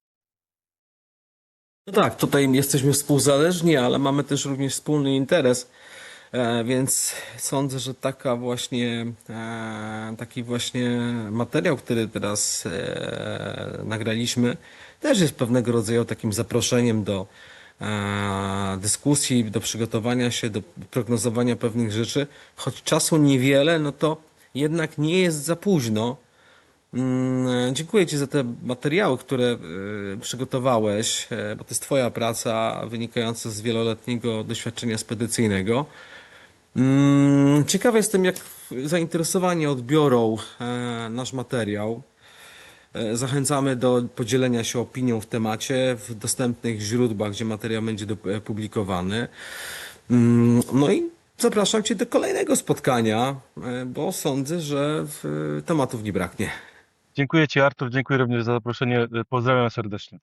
No tak, tutaj jesteśmy współzależni, ale mamy też również wspólny interes, więc sądzę, że taki właśnie materiał, który teraz nagraliśmy, też jest pewnego rodzaju takim zaproszeniem do dyskusji, do przygotowania się, do prognozowania pewnych rzeczy. Choć czasu niewiele, no to jednak nie jest za późno. Dziękuję Ci za te materiały, które przygotowałeś, bo to jest Twoja praca wynikająca z wieloletniego doświadczenia spedycyjnego. Ciekawy jestem, jak zainteresowani odbiorą nasz materiał. Zachęcamy do podzielenia się opinią w temacie w dostępnych źródłach, gdzie materiał będzie publikowany. No i zapraszam Cię do kolejnego spotkania, bo sądzę, że tematów nie braknie. Dziękuję Ci, Artur, dziękuję również za zaproszenie. Pozdrawiam serdecznie.